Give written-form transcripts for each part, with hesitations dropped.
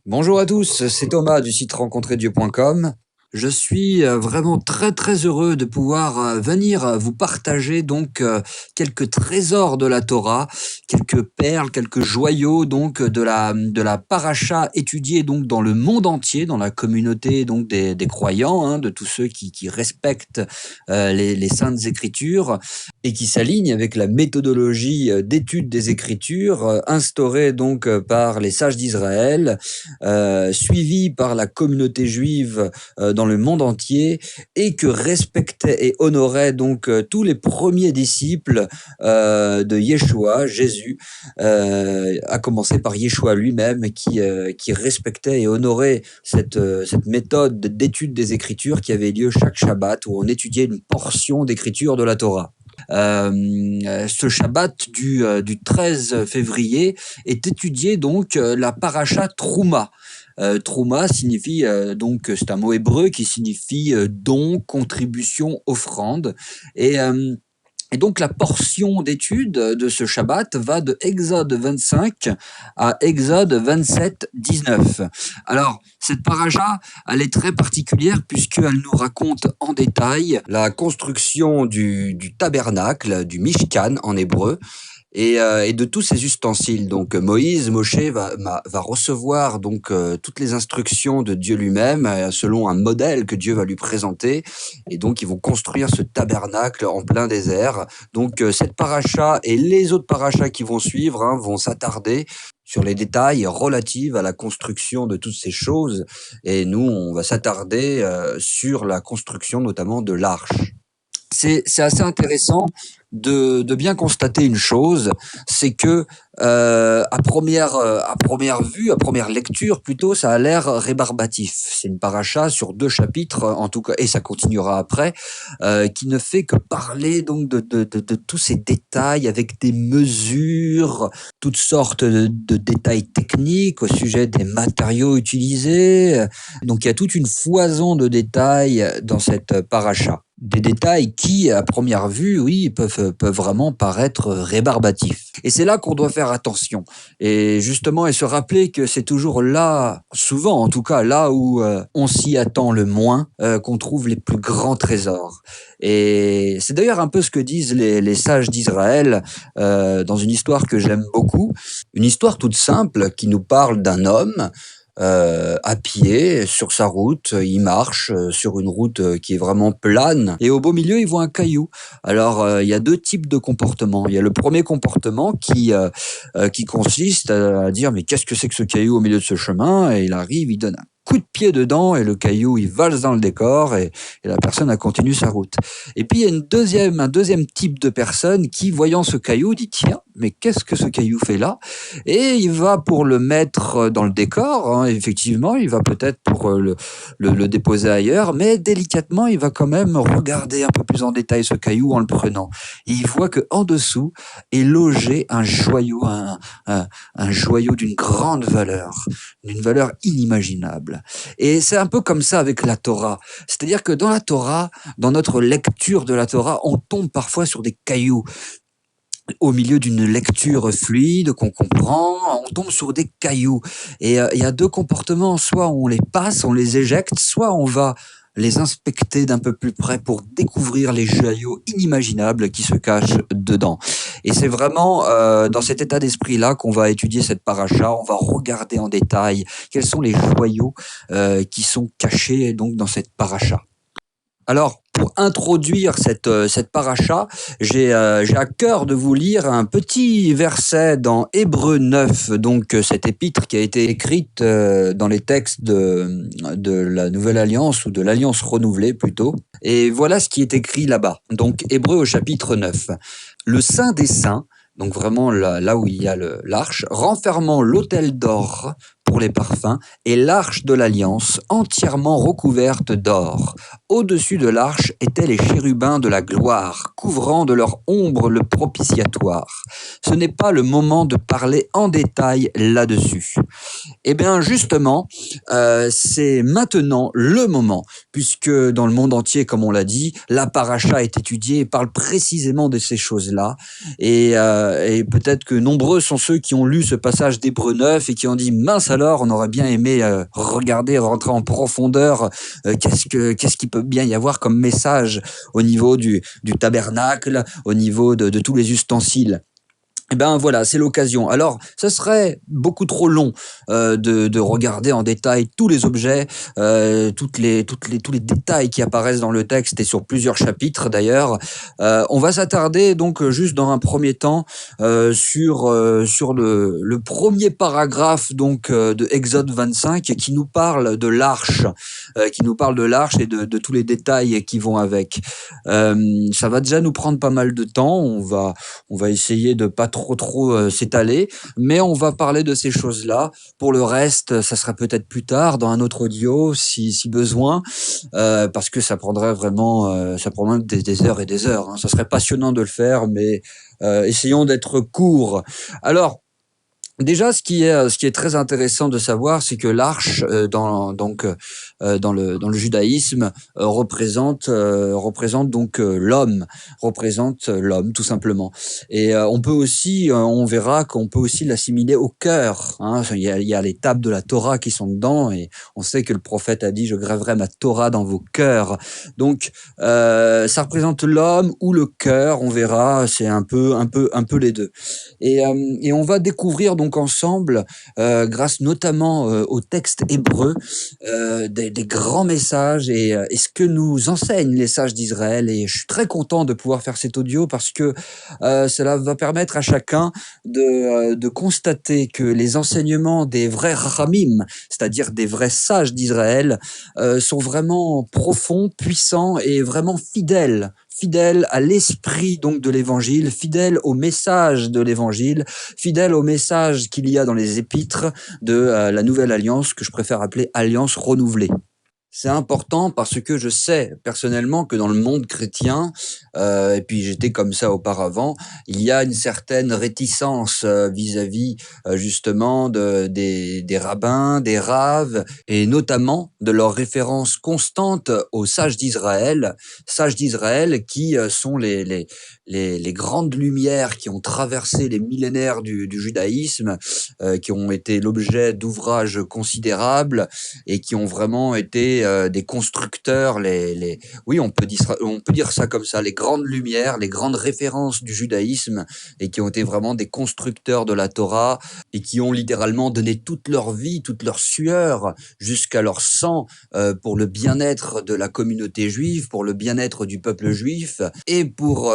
Bonjour à tous, c'est Thomas du site rencontreddieu.com. Je suis vraiment très heureux de pouvoir venir vous partager donc quelques trésors de la Torah, quelques perles, quelques joyaux donc de la paracha étudiée donc dans le monde entier, dans la communauté donc des croyants, hein, de tous ceux qui respectent les saintes écritures et qui s'alignent avec la méthodologie d'étude des écritures instaurée donc par les sages d'Israël, suivie par la communauté juive dans le monde entier, et que respectaient et honoraient donc tous les premiers disciples de Yeshua, Jésus, à commencer par Yeshua lui-même, qui respectait et honorait cette méthode d'étude des Écritures qui avait lieu chaque Shabbat, où on étudiait une portion d'Écriture de la Torah. Ce Shabbat du 13 février est étudié donc la paracha Trouma. Trouma signifie donc, c'est un mot hébreu qui signifie don, contribution, offrande. Et donc la portion d'étude de ce Shabbat va de Exode 25 à Exode 27, 19. Alors, cette paracha, elle est très particulière puisqu'elle nous raconte en détail la construction du tabernacle, du Mishkan en hébreu, et de tous ces ustensiles. Donc Moshe va recevoir donc toutes les instructions de Dieu lui-même selon un modèle que Dieu va lui présenter, et donc ils vont construire ce tabernacle en plein désert. Donc cette paracha et les autres parachas qui vont suivre vont s'attarder sur les détails relatifs à la construction de toutes ces choses, et nous on va s'attarder sur la construction notamment de l'arche. C'est assez intéressant de bien constater une chose, c'est que à première vue, à première lecture plutôt, ça a l'air rébarbatif. C'est une paracha sur 2 chapitres en tout cas, et ça continuera après, qui ne fait que parler donc de tous ces détails avec des mesures, toutes sortes de détails techniques au sujet des matériaux utilisés. Donc il y a toute une foison de détails dans cette paracha. Des détails qui, à première vue, oui, peuvent vraiment paraître rébarbatifs. Et c'est là qu'on doit faire attention. Et justement, et se rappeler que c'est toujours là, souvent en tout cas, là où on s'y attend le moins, qu'on trouve les plus grands trésors. Et c'est d'ailleurs un peu ce que disent les sages d'Israël dans une histoire que j'aime beaucoup. Une histoire toute simple qui nous parle d'un homme à pied, sur sa route, il marche sur une route qui est vraiment plane, et au beau milieu, il voit un caillou. Alors, il y a 2 types de comportements. Il y a le premier comportement qui consiste à dire « Mais qu'est-ce que c'est que ce caillou au milieu de ce chemin ?» Et il arrive, il donne un coup de pied dedans, et le caillou, il valse dans le décor, et la personne a continué sa route. Et puis, il y a un deuxième type de personne qui, voyant ce caillou, dit « Tiens, mais qu'est-ce que ce caillou fait là ?» Et il va pour le mettre dans le décor, effectivement, il va peut-être pour le déposer ailleurs, mais délicatement, il va quand même regarder un peu plus en détail ce caillou en le prenant. Et il voit que en dessous est logé un joyau, un joyau d'une grande valeur, d'une valeur inimaginable. Et c'est un peu comme ça avec la Torah. C'est-à-dire que dans la Torah, dans notre lecture de la Torah, on tombe parfois sur des cailloux. Au milieu d'une lecture fluide qu'on comprend, on tombe sur des cailloux. Et il y a 2 comportements, soit on les passe, on les éjecte, soit on va les inspecter d'un peu plus près pour découvrir les joyaux inimaginables qui se cachent dedans. Et c'est vraiment dans cet état d'esprit-là qu'on va étudier cette paracha. On va regarder en détail quels sont les joyaux qui sont cachés donc dans cette paracha. Alors, pour introduire cette paracha, j'ai à cœur de vous lire un petit verset dans Hébreux 9, donc cette épître qui a été écrite dans les textes de la Nouvelle Alliance, ou de l'Alliance renouvelée plutôt. Et voilà ce qui est écrit là-bas. Donc Hébreux au chapitre 9. Le Saint des Saints, donc vraiment là où il y a l'arche, renfermant l'autel d'or pour les parfums, et l'arche de l'Alliance entièrement recouverte d'or. Au-dessus de l'arche étaient les chérubins de la gloire, couvrant de leur ombre le propitiatoire. Ce n'est pas le moment de parler en détail là-dessus. Eh bien, justement, c'est maintenant le moment, puisque dans le monde entier, comme on l'a dit, la paracha est étudiée et parle précisément de ces choses-là. Et peut-être que nombreux sont ceux qui ont lu ce passage d'Hébreux 9 et qui ont dit « Mince alors, on aurait bien aimé regarder, rentrer en profondeur. Qu'est-ce qu'il peut bien y avoir comme message au niveau du tabernacle, au niveau de tous les ustensiles. Eh ben voilà, c'est l'occasion. Alors, ça serait beaucoup trop long de regarder en détail tous les objets, tous les détails qui apparaissent dans le texte et sur plusieurs chapitres d'ailleurs. On va s'attarder donc juste dans un premier temps sur le premier paragraphe donc de Exode 25 qui nous parle de l'arche, et de tous les détails qui vont avec. Ça va déjà nous prendre pas mal de temps. On va essayer de pas trop s'étaler, mais on va parler de ces choses-là. Pour le reste, ça sera peut-être plus tard dans un autre audio si besoin, parce que ça prendrait vraiment des heures et des heures. Hein. Ça serait passionnant de le faire, mais essayons d'être courts. Alors, déjà, ce qui est très intéressant de savoir, c'est que l'arche, dans le judaïsme, représente donc l'homme tout simplement. Et on peut aussi, on verra qu'on peut aussi l'assimiler au cœur. Hein. Il y a les tables de la Torah qui sont dedans, et on sait que le prophète a dit: je grèverai ma Torah dans vos cœurs. Donc, ça représente l'homme ou le cœur. On verra, c'est un peu les deux. Et on va découvrir donc ensemble, grâce notamment au texte hébreu, des grands messages et ce que nous enseignent les sages d'Israël. Et je suis très content de pouvoir faire cet audio parce que cela va permettre à chacun de constater que les enseignements des vrais Rachamim, c'est-à-dire des vrais sages d'Israël, sont vraiment profonds, puissants et vraiment fidèle à l'esprit donc de l'évangile, fidèle au message de l'évangile, fidèle au message qu'il y a dans les épîtres de la nouvelle alliance que je préfère appeler alliance renouvelée. C'est important parce que je sais personnellement que dans le monde chrétien, et puis j'étais comme ça auparavant, il y a une certaine réticence vis-à-vis justement des rabbins, des raves, et notamment de leur référence constante aux sages d'Israël qui sont les grandes lumières qui ont traversé les millénaires du judaïsme, qui ont été l'objet d'ouvrages considérables et qui ont vraiment été des constructeurs, oui, on peut dire ça comme ça, les grandes lumières, les grandes références du judaïsme, et qui ont été vraiment des constructeurs de la Torah, et qui ont littéralement donné toute leur vie, toute leur sueur, jusqu'à leur sang, pour le bien-être de la communauté juive, pour le bien-être du peuple juif, et pour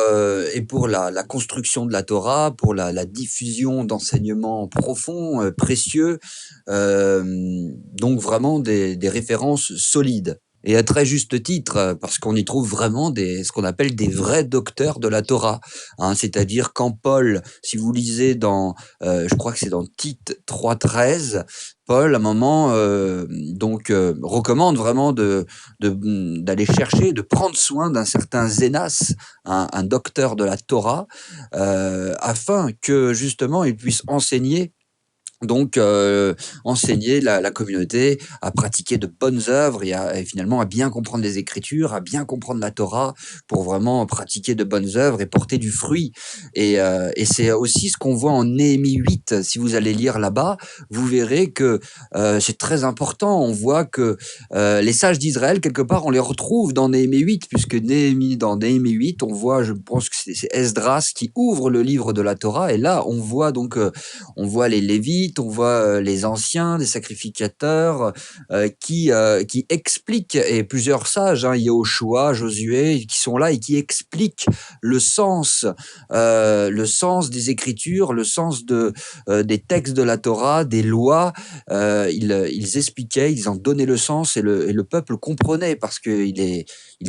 la construction de la Torah, pour la diffusion d'enseignements profonds, précieux, donc vraiment des références solides. Et à très juste titre, parce qu'on y trouve vraiment ce qu'on appelle des vrais docteurs de la Torah. Hein, c'est-à-dire quand Paul, si vous lisez je crois que c'est dans Tite 3,13, Paul, à un moment, recommande vraiment d'aller chercher, de prendre soin d'un certain Zénas, un docteur de la Torah, afin que justement il puisse enseigner la communauté à pratiquer de bonnes œuvres et finalement à bien comprendre les Écritures, à bien comprendre la Torah pour vraiment pratiquer de bonnes œuvres et porter du fruit. Et c'est aussi ce qu'on voit en Néhémie 8. Si vous allez lire là-bas, vous verrez que c'est très important. On voit que les sages d'Israël, quelque part, on les retrouve dans Néhémie 8, puisque dans Néhémie 8, on voit, je pense que c'est Esdras qui ouvre le livre de la Torah, et là, on voit les Lévites, on voit les anciens, des sacrificateurs qui expliquent, et plusieurs sages, hein, Yehoshua, Josué, qui sont là et qui expliquent le sens des Écritures, le sens des textes de la Torah, des lois. Ils expliquaient, ils en donnaient le sens, et le peuple comprenait, parce que il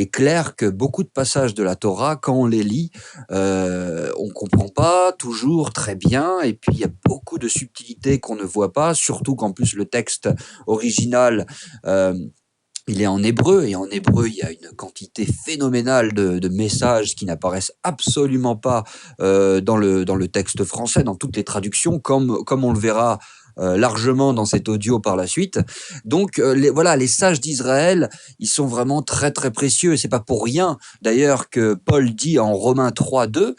est clair que beaucoup de passages de la Torah, quand on les lit, on comprend pas toujours très bien, et puis il y a beaucoup de subtilités qu'on ne voit pas, surtout qu'en plus le texte original, il est en hébreu, et en hébreu, il y a une quantité phénoménale de messages qui n'apparaissent absolument pas dans le texte français, dans toutes les traductions, comme on le verra largement dans cet audio par la suite. Donc les sages d'Israël, ils sont vraiment très très précieux, et c'est pas pour rien d'ailleurs que Paul dit en Romains 3,2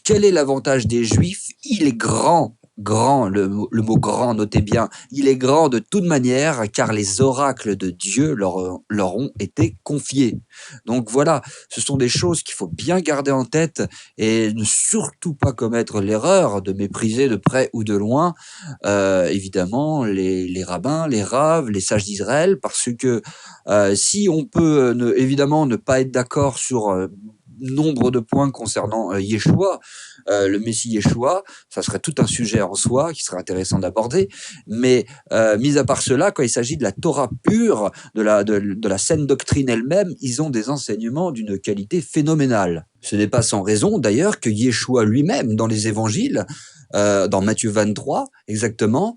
quel est l'avantage des Juifs? Il est grand, grand, le mot grand, notez bien, il est grand de toute manière, car les oracles de Dieu leur ont été confiés. Donc voilà, ce sont des choses qu'il faut bien garder en tête et ne surtout pas commettre l'erreur de mépriser de près ou de loin, évidemment, les rabbins, les raves, les sages d'Israël, parce que si on peut évidemment ne pas être d'accord sur nombre de points concernant Yeshua, le Messie Yeshua, ça serait tout un sujet en soi qui serait intéressant d'aborder. Mais mis à part cela, quand il s'agit de la Torah pure, de la saine doctrine elle-même, ils ont des enseignements d'une qualité phénoménale. Ce n'est pas sans raison d'ailleurs que Yeshua lui-même, dans les évangiles, dans Matthieu 23 exactement,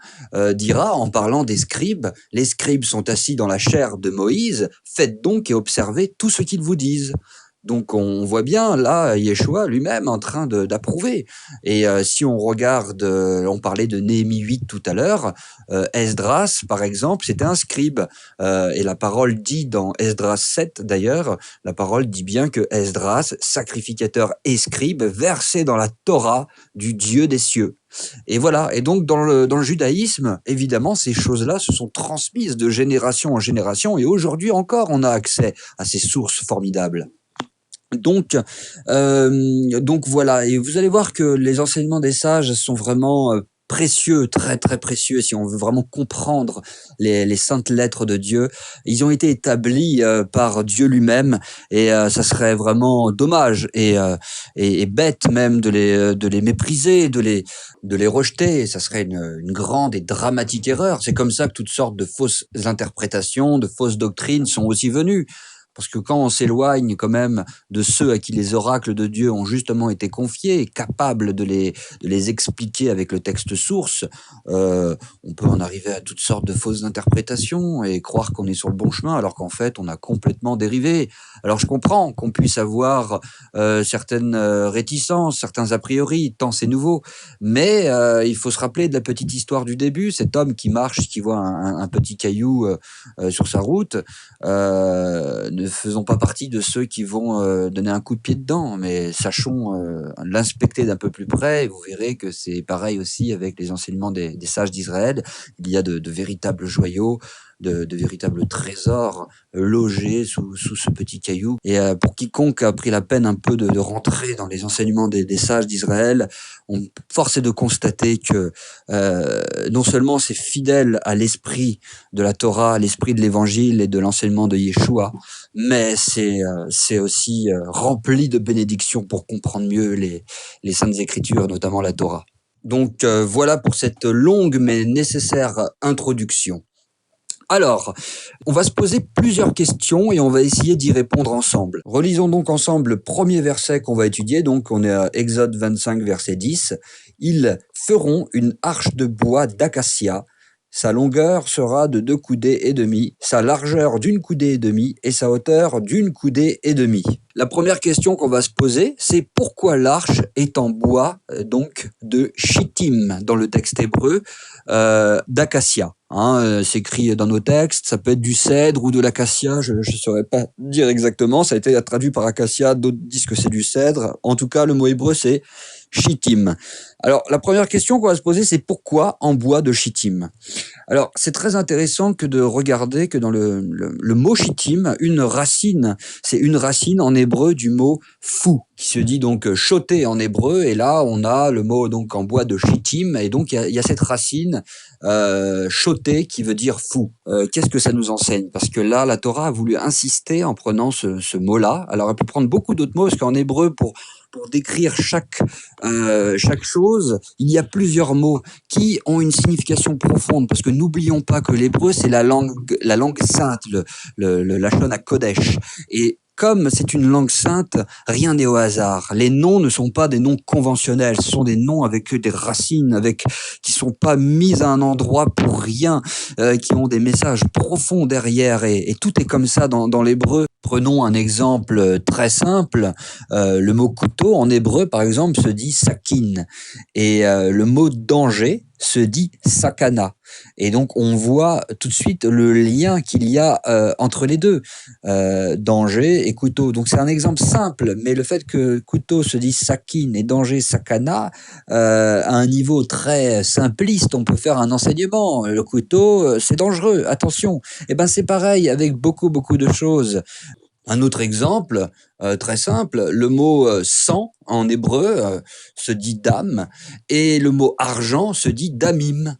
dira en parlant des scribes, les scribes sont assis dans la chair de Moïse, faites donc et observez tout ce qu'ils vous disent. Donc on voit bien là Yeshua lui-même en train d'approuver. Et si on regarde, on parlait de Néhémie 8 tout à l'heure, Esdras par exemple, c'était un scribe. Et la parole dit dans Esdras 7 d'ailleurs, la parole dit bien que Esdras, sacrificateur et scribe, versait dans la Torah du Dieu des cieux. Et voilà. Et donc dans le judaïsme, évidemment, ces choses-là se sont transmises de génération en génération. Et aujourd'hui encore, on a accès à ces sources formidables. Donc voilà, et vous allez voir que les enseignements des sages sont vraiment précieux, très très précieux, si on veut vraiment comprendre les saintes lettres de Dieu. Ils ont été établis par Dieu lui-même, et ça serait vraiment dommage et bête même de les mépriser, de les rejeter. Ça serait une grande et dramatique erreur. C'est comme ça que toutes sortes de fausses interprétations, de fausses doctrines sont aussi venues. Parce que quand on s'éloigne quand même de ceux à qui les oracles de Dieu ont justement été confiés, et capables de les expliquer avec le texte source, on peut en arriver à toutes sortes de fausses interprétations et croire qu'on est sur le bon chemin, alors qu'en fait on a complètement dérivé. Alors je comprends qu'on puisse avoir certaines réticences, certains a priori, tant c'est nouveau, mais il faut se rappeler de la petite histoire du début, cet homme qui marche, qui voit un petit caillou sur sa route, ne faisons pas partie de ceux qui vont donner un coup de pied dedans, mais sachons l'inspecter d'un peu plus près, et vous verrez que c'est pareil aussi avec les enseignements des sages d'Israël. Il y a de véritables joyaux, de véritables trésors logés sous ce petit caillou. Et pour quiconque a pris la peine un peu de rentrer dans les enseignements des sages d'Israël, force est de constater que non seulement c'est fidèle à l'esprit de la Torah, à l'esprit de l'Évangile et de l'enseignement de Yeshua, mais c'est aussi rempli de bénédictions pour comprendre mieux les Saintes Écritures, notamment la Torah. Donc voilà pour cette longue mais nécessaire introduction. Alors, on va se poser plusieurs questions et on va essayer d'y répondre ensemble. Relisons donc ensemble le premier verset qu'on va étudier. Donc, on est à Exode 25, verset 10. Ils feront une arche de bois d'acacia. Sa longueur sera de 2 coudées et demie, sa largeur d'1 coudée et demie et sa hauteur d'1 coudée et demie. La première question qu'on va se poser, c'est pourquoi l'arche est en bois donc de shittim dans le texte hébreu d'acacia. C'est écrit dans nos textes, ça peut être du cèdre ou de l'acacia, je ne saurais pas dire exactement, ça a été traduit par acacia, d'autres disent que c'est du cèdre. En tout cas, le mot hébreu c'est shittim. Alors, la première question qu'on va se poser, c'est pourquoi en bois de shittim? Alors, c'est très intéressant que de regarder que dans le mot shittim, une racine, c'est une racine en hébreu du mot fou, qui se dit donc choté en hébreu, et là, on a le mot donc en bois de shittim, et donc il y a cette racine choté qui veut dire fou. Qu'est-ce que ça nous enseigne? Parce que là, la Torah a voulu insister en prenant ce mot-là. Alors, elle peut prendre beaucoup d'autres mots, parce qu'en hébreu, pour décrire chaque chose, il y a plusieurs mots qui ont une signification profonde, parce que n'oublions pas que l'hébreu c'est la langue sainte, le Lashon HaKodesh, et comme c'est une langue sainte, rien n'est au hasard. Les noms ne sont pas des noms conventionnels, ce sont des noms avec des racines, qui sont pas mis à un endroit pour rien, qui ont des messages profonds derrière, et tout est comme ça dans l'hébreu. Prenons un exemple très simple. Le mot couteau en hébreu, par exemple, se dit sakin. Et le mot danger se dit sakana. Et donc on voit tout de suite le lien qu'il y a entre les deux, danger et couteau. Donc c'est un exemple simple, mais le fait que couteau se dise sakin et danger sakana, à un niveau très simpliste, on peut faire un enseignement. Le couteau, c'est dangereux, attention. Et ben c'est pareil avec beaucoup de choses. Un autre exemple, très simple, le mot sang en hébreu se dit dam et le mot argent se dit damim.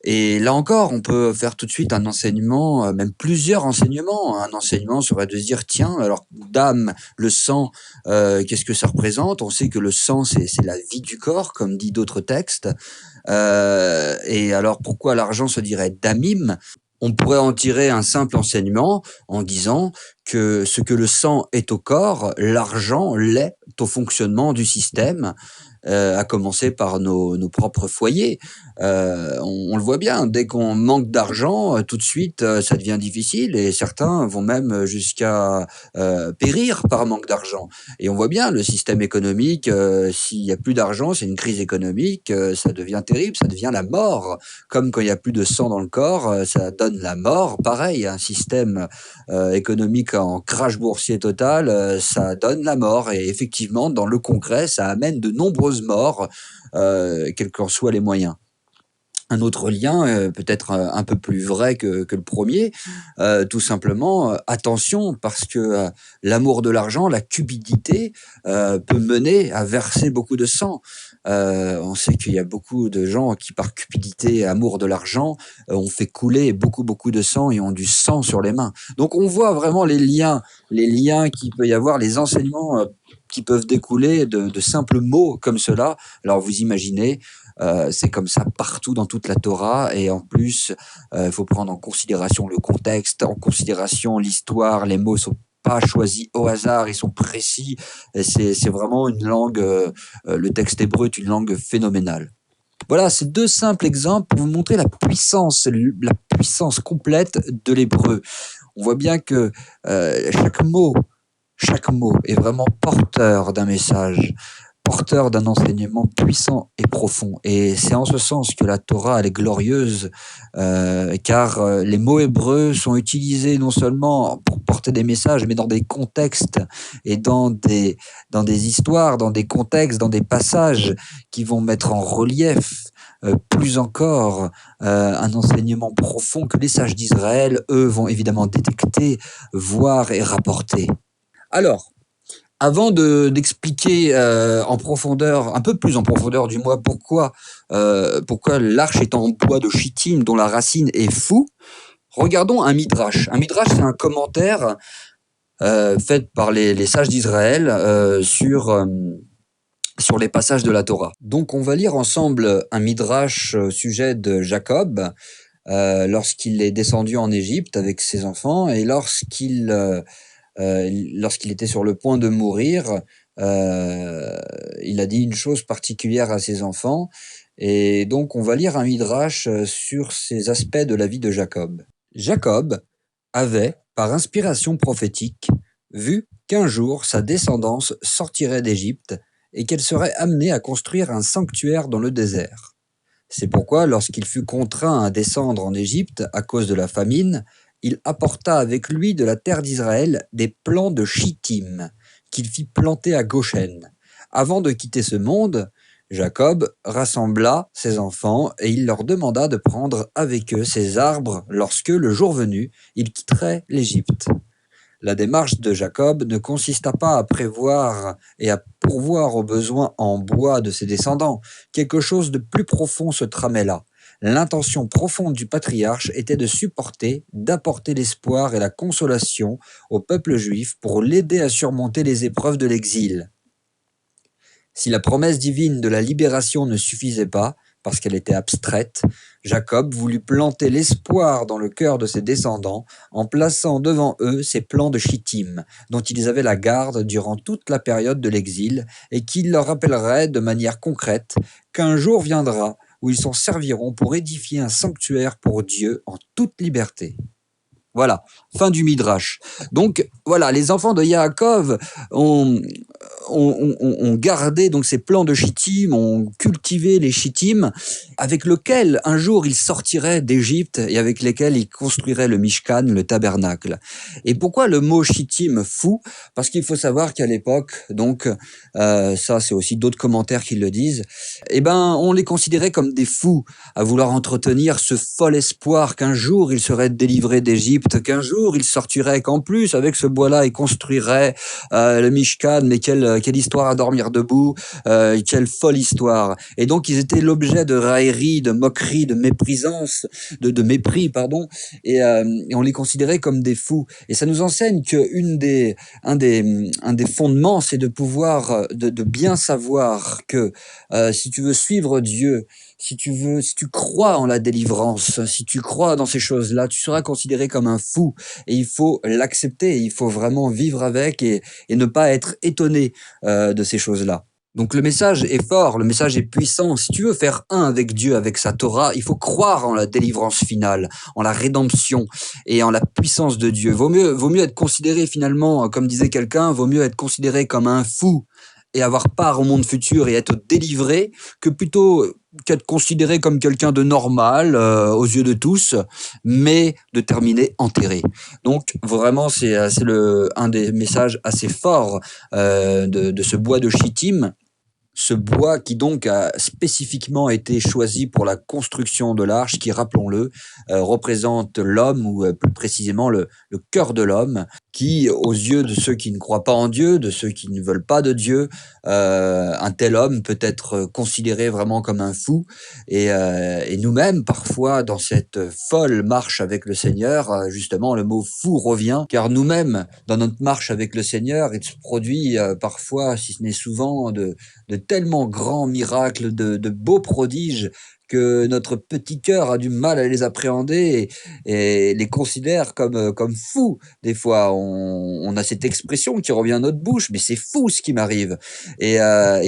Et là encore, on peut faire tout de suite un enseignement, même plusieurs enseignements. Un enseignement serait de se dire, tiens, alors dam, le sang, qu'est-ce que ça représente? On sait que le sang, c'est la vie du corps, comme dit d'autres textes. Et alors pourquoi l'argent se dirait damim? On pourrait en tirer un simple enseignement en disant que ce que le sang est au corps, l'argent l'est au fonctionnement du système, à commencer par nos propres foyers. On le voit bien, dès qu'on manque d'argent, tout de suite, ça devient difficile et certains vont même jusqu'à périr par manque d'argent. Et on voit bien le système économique, s'il y a plus d'argent, c'est une crise économique, ça devient terrible, ça devient la mort. Comme quand il y a plus de sang dans le corps, ça donne la mort. Pareil, un système économique en crash boursier total, ça donne la mort. Et effectivement, dans le concret, ça amène de nombreuses morts, quels qu'en soient les moyens. Un autre lien, peut-être un peu plus vrai que le premier, tout simplement, attention parce que l'amour de l'argent, la cupidité, peut mener à verser beaucoup de sang. On sait qu'il y a beaucoup de gens qui, par cupidité et amour de l'argent, ont fait couler beaucoup de sang et ont du sang sur les mains. Donc on voit vraiment les liens qu'il peut y avoir, les enseignements qui peuvent découler de simples mots comme cela. Alors vous imaginez, c'est comme ça partout dans toute la Torah et en plus, il faut prendre en considération le contexte, en considération l'histoire, les mots sont pas choisis au hasard, ils sont précis. Et c'est vraiment une langue, le texte hébreu est une langue phénoménale. Voilà, ces deux simples exemples pour vous montrer la puissance complète de l'hébreu. On voit bien que chaque mot est vraiment porteur d'un message, porteur d'un enseignement puissant et profond. Et c'est en ce sens que la Torah, elle est glorieuse, car les mots hébreux sont utilisés non seulement pour porter des messages, mais dans des contextes et dans des histoires, dans des contextes, dans des passages qui vont mettre en relief plus encore un enseignement profond que les sages d'Israël, eux, vont évidemment détecter, voir et rapporter. Alors, avant d'expliquer en profondeur, un peu plus en profondeur du moins, pourquoi l'arche est en bois de chittim dont la racine est fou, regardons un midrash. Un midrash, c'est un commentaire fait par les sages d'Israël sur les passages de la Torah. Donc on va lire ensemble un midrash au sujet de Jacob, lorsqu'il est descendu en Égypte avec ses enfants et lorsqu'il était sur le point de mourir, il a dit une chose particulière à ses enfants. Et donc, on va lire un midrash sur ces aspects de la vie de Jacob. Jacob avait, par inspiration prophétique, vu qu'un jour sa descendance sortirait d'Égypte et qu'elle serait amenée à construire un sanctuaire dans le désert. C'est pourquoi, lorsqu'il fut contraint à descendre en Égypte à cause de la famine, il apporta avec lui de la terre d'Israël des plants de chittim qu'il fit planter à Goshen. Avant de quitter ce monde, Jacob rassembla ses enfants et il leur demanda de prendre avec eux ces arbres lorsque, le jour venu, ils quitteraient l'Égypte. La démarche de Jacob ne consista pas à prévoir et à pourvoir aux besoins en bois de ses descendants. Quelque chose de plus profond se tramait là. L'intention profonde du patriarche était de supporter, d'apporter l'espoir et la consolation au peuple juif pour l'aider à surmonter les épreuves de l'exil. Si la promesse divine de la libération ne suffisait pas, parce qu'elle était abstraite, Jacob voulut planter l'espoir dans le cœur de ses descendants en plaçant devant eux ces plants de chittim, dont ils avaient la garde durant toute la période de l'exil, et qui leur rappelleraient de manière concrète qu'un jour viendra où ils s'en serviront pour édifier un sanctuaire pour Dieu en toute liberté. Voilà, fin du Midrash. Donc voilà, les enfants de Yaakov ont on gardait donc ces plants de Chittim, on cultivait les Chittim, avec lesquels un jour ils sortiraient d'Égypte et avec lesquels ils construiraient le Mishkan, le tabernacle. Et pourquoi le mot Chittim fou? Parce qu'il faut savoir qu'à l'époque, donc ça c'est aussi d'autres commentaires qui le disent, eh ben on les considérait comme des fous à vouloir entretenir ce fol espoir qu'un jour ils seraient délivrés d'Égypte, qu'un jour ils sortiraient, qu'en plus avec ce bois-là ils construiraient le Mishkan, mais quelle histoire à dormir debout, quelle folle histoire. Et donc ils étaient l'objet de raillerie, de moquerie, de méprisance, de mépris, pardon, et on les considérait comme des fous. Et ça nous enseigne que un des fondements, c'est de pouvoir, de bien savoir que si tu veux suivre Dieu, si tu crois en la délivrance, si tu crois dans ces choses-là, tu seras considéré comme un fou. Et il faut l'accepter, il faut vraiment vivre avec et ne pas être étonné de ces choses-là. Donc le message est fort, le message est puissant. Si tu veux faire un avec Dieu, avec sa Torah, il faut croire en la délivrance finale, en la rédemption et en la puissance de Dieu. Vaut mieux être considéré finalement, comme disait quelqu'un, vaut mieux être considéré comme un fou et avoir part au monde futur et être délivré que plutôt qu'être considéré comme quelqu'un de normal aux yeux de tous, mais de terminer enterré. Donc vraiment c'est un des messages assez forts de ce bois de Chittim. Ce bois qui donc a spécifiquement été choisi pour la construction de l'arche, qui, rappelons-le, représente l'homme, ou plus précisément le cœur de l'homme, qui, aux yeux de ceux qui ne croient pas en Dieu, de ceux qui ne veulent pas de Dieu, un tel homme peut être considéré vraiment comme un fou. Et nous-mêmes, parfois, dans cette folle marche avec le Seigneur, justement, le mot fou revient, car nous-mêmes, dans notre marche avec le Seigneur, il se produit parfois, si ce n'est souvent, de tellement grands miracles, de beaux prodiges, que notre petit cœur a du mal à les appréhender et les considère comme fous. Des fois, on a cette expression qui revient à notre bouche, mais c'est fou ce qui m'arrive. Et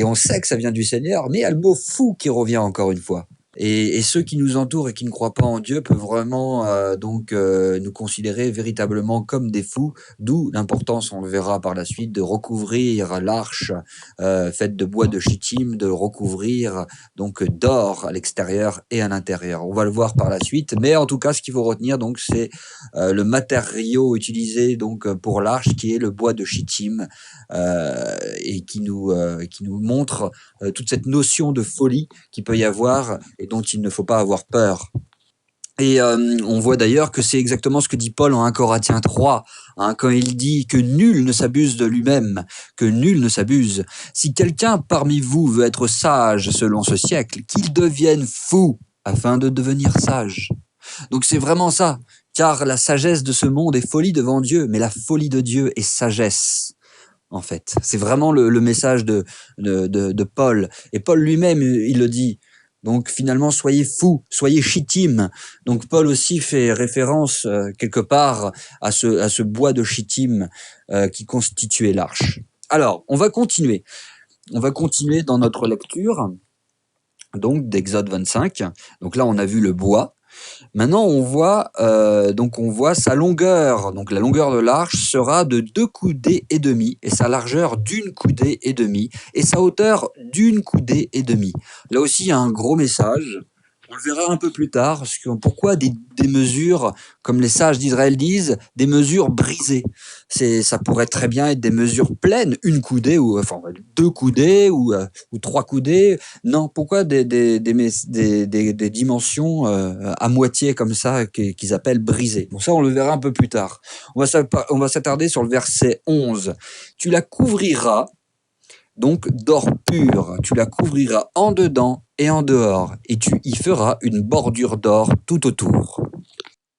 on sait que ça vient du Seigneur, mais il y a le mot fou qui revient encore une fois. Et ceux qui nous entourent et qui ne croient pas en Dieu peuvent vraiment nous considérer véritablement comme des fous, d'où l'importance, on le verra par la suite, de recouvrir l'arche faite de bois de Chittim, de recouvrir donc d'or à l'extérieur et à l'intérieur. On va le voir par la suite, mais en tout cas, ce qu'il faut retenir, donc, c'est le matériau utilisé donc pour l'arche, qui est le bois de Chittim, et qui nous montre toute cette notion de folie qu'il peut y avoir et dont il ne faut pas avoir peur. Et on voit d'ailleurs que c'est exactement ce que dit Paul en 1 Corinthiens 3, quand il dit que nul ne s'abuse de lui-même, que nul ne s'abuse. Si quelqu'un parmi vous veut être sage selon ce siècle, qu'il devienne fou afin de devenir sage. Donc c'est vraiment ça, car la sagesse de ce monde est folie devant Dieu, mais la folie de Dieu est sagesse. En fait, c'est vraiment le message de Paul. Et Paul lui-même, il le dit. Donc finalement, soyez fous, soyez Chittim. Donc Paul aussi fait référence quelque part à ce bois de Chittim qui constituait l'arche. Alors, on va continuer. On va continuer dans notre lecture, donc d'Exode 25. Donc là, on a vu le bois. Maintenant, on voit sa longueur. Donc la longueur de l'arche sera de 2 coudées et demi, et sa largeur d'1 coudée et demi, et sa hauteur d'1 coudée et demi. Là aussi, il y a un gros message. On le verra un peu plus tard. Parce que pourquoi des mesures, comme les sages d'Israël disent, des mesures brisées? Ça pourrait très bien être des mesures pleines, 1 coudée, ou enfin 2 coudées, ou 3 coudées. Non, pourquoi des dimensions à moitié comme ça, qu'ils appellent brisées? Bon, ça, on le verra un peu plus tard. On va s'attarder sur le verset 11. Tu la couvriras donc d'or pur, tu la couvriras en dedans et en dehors, et tu y feras une bordure d'or tout autour.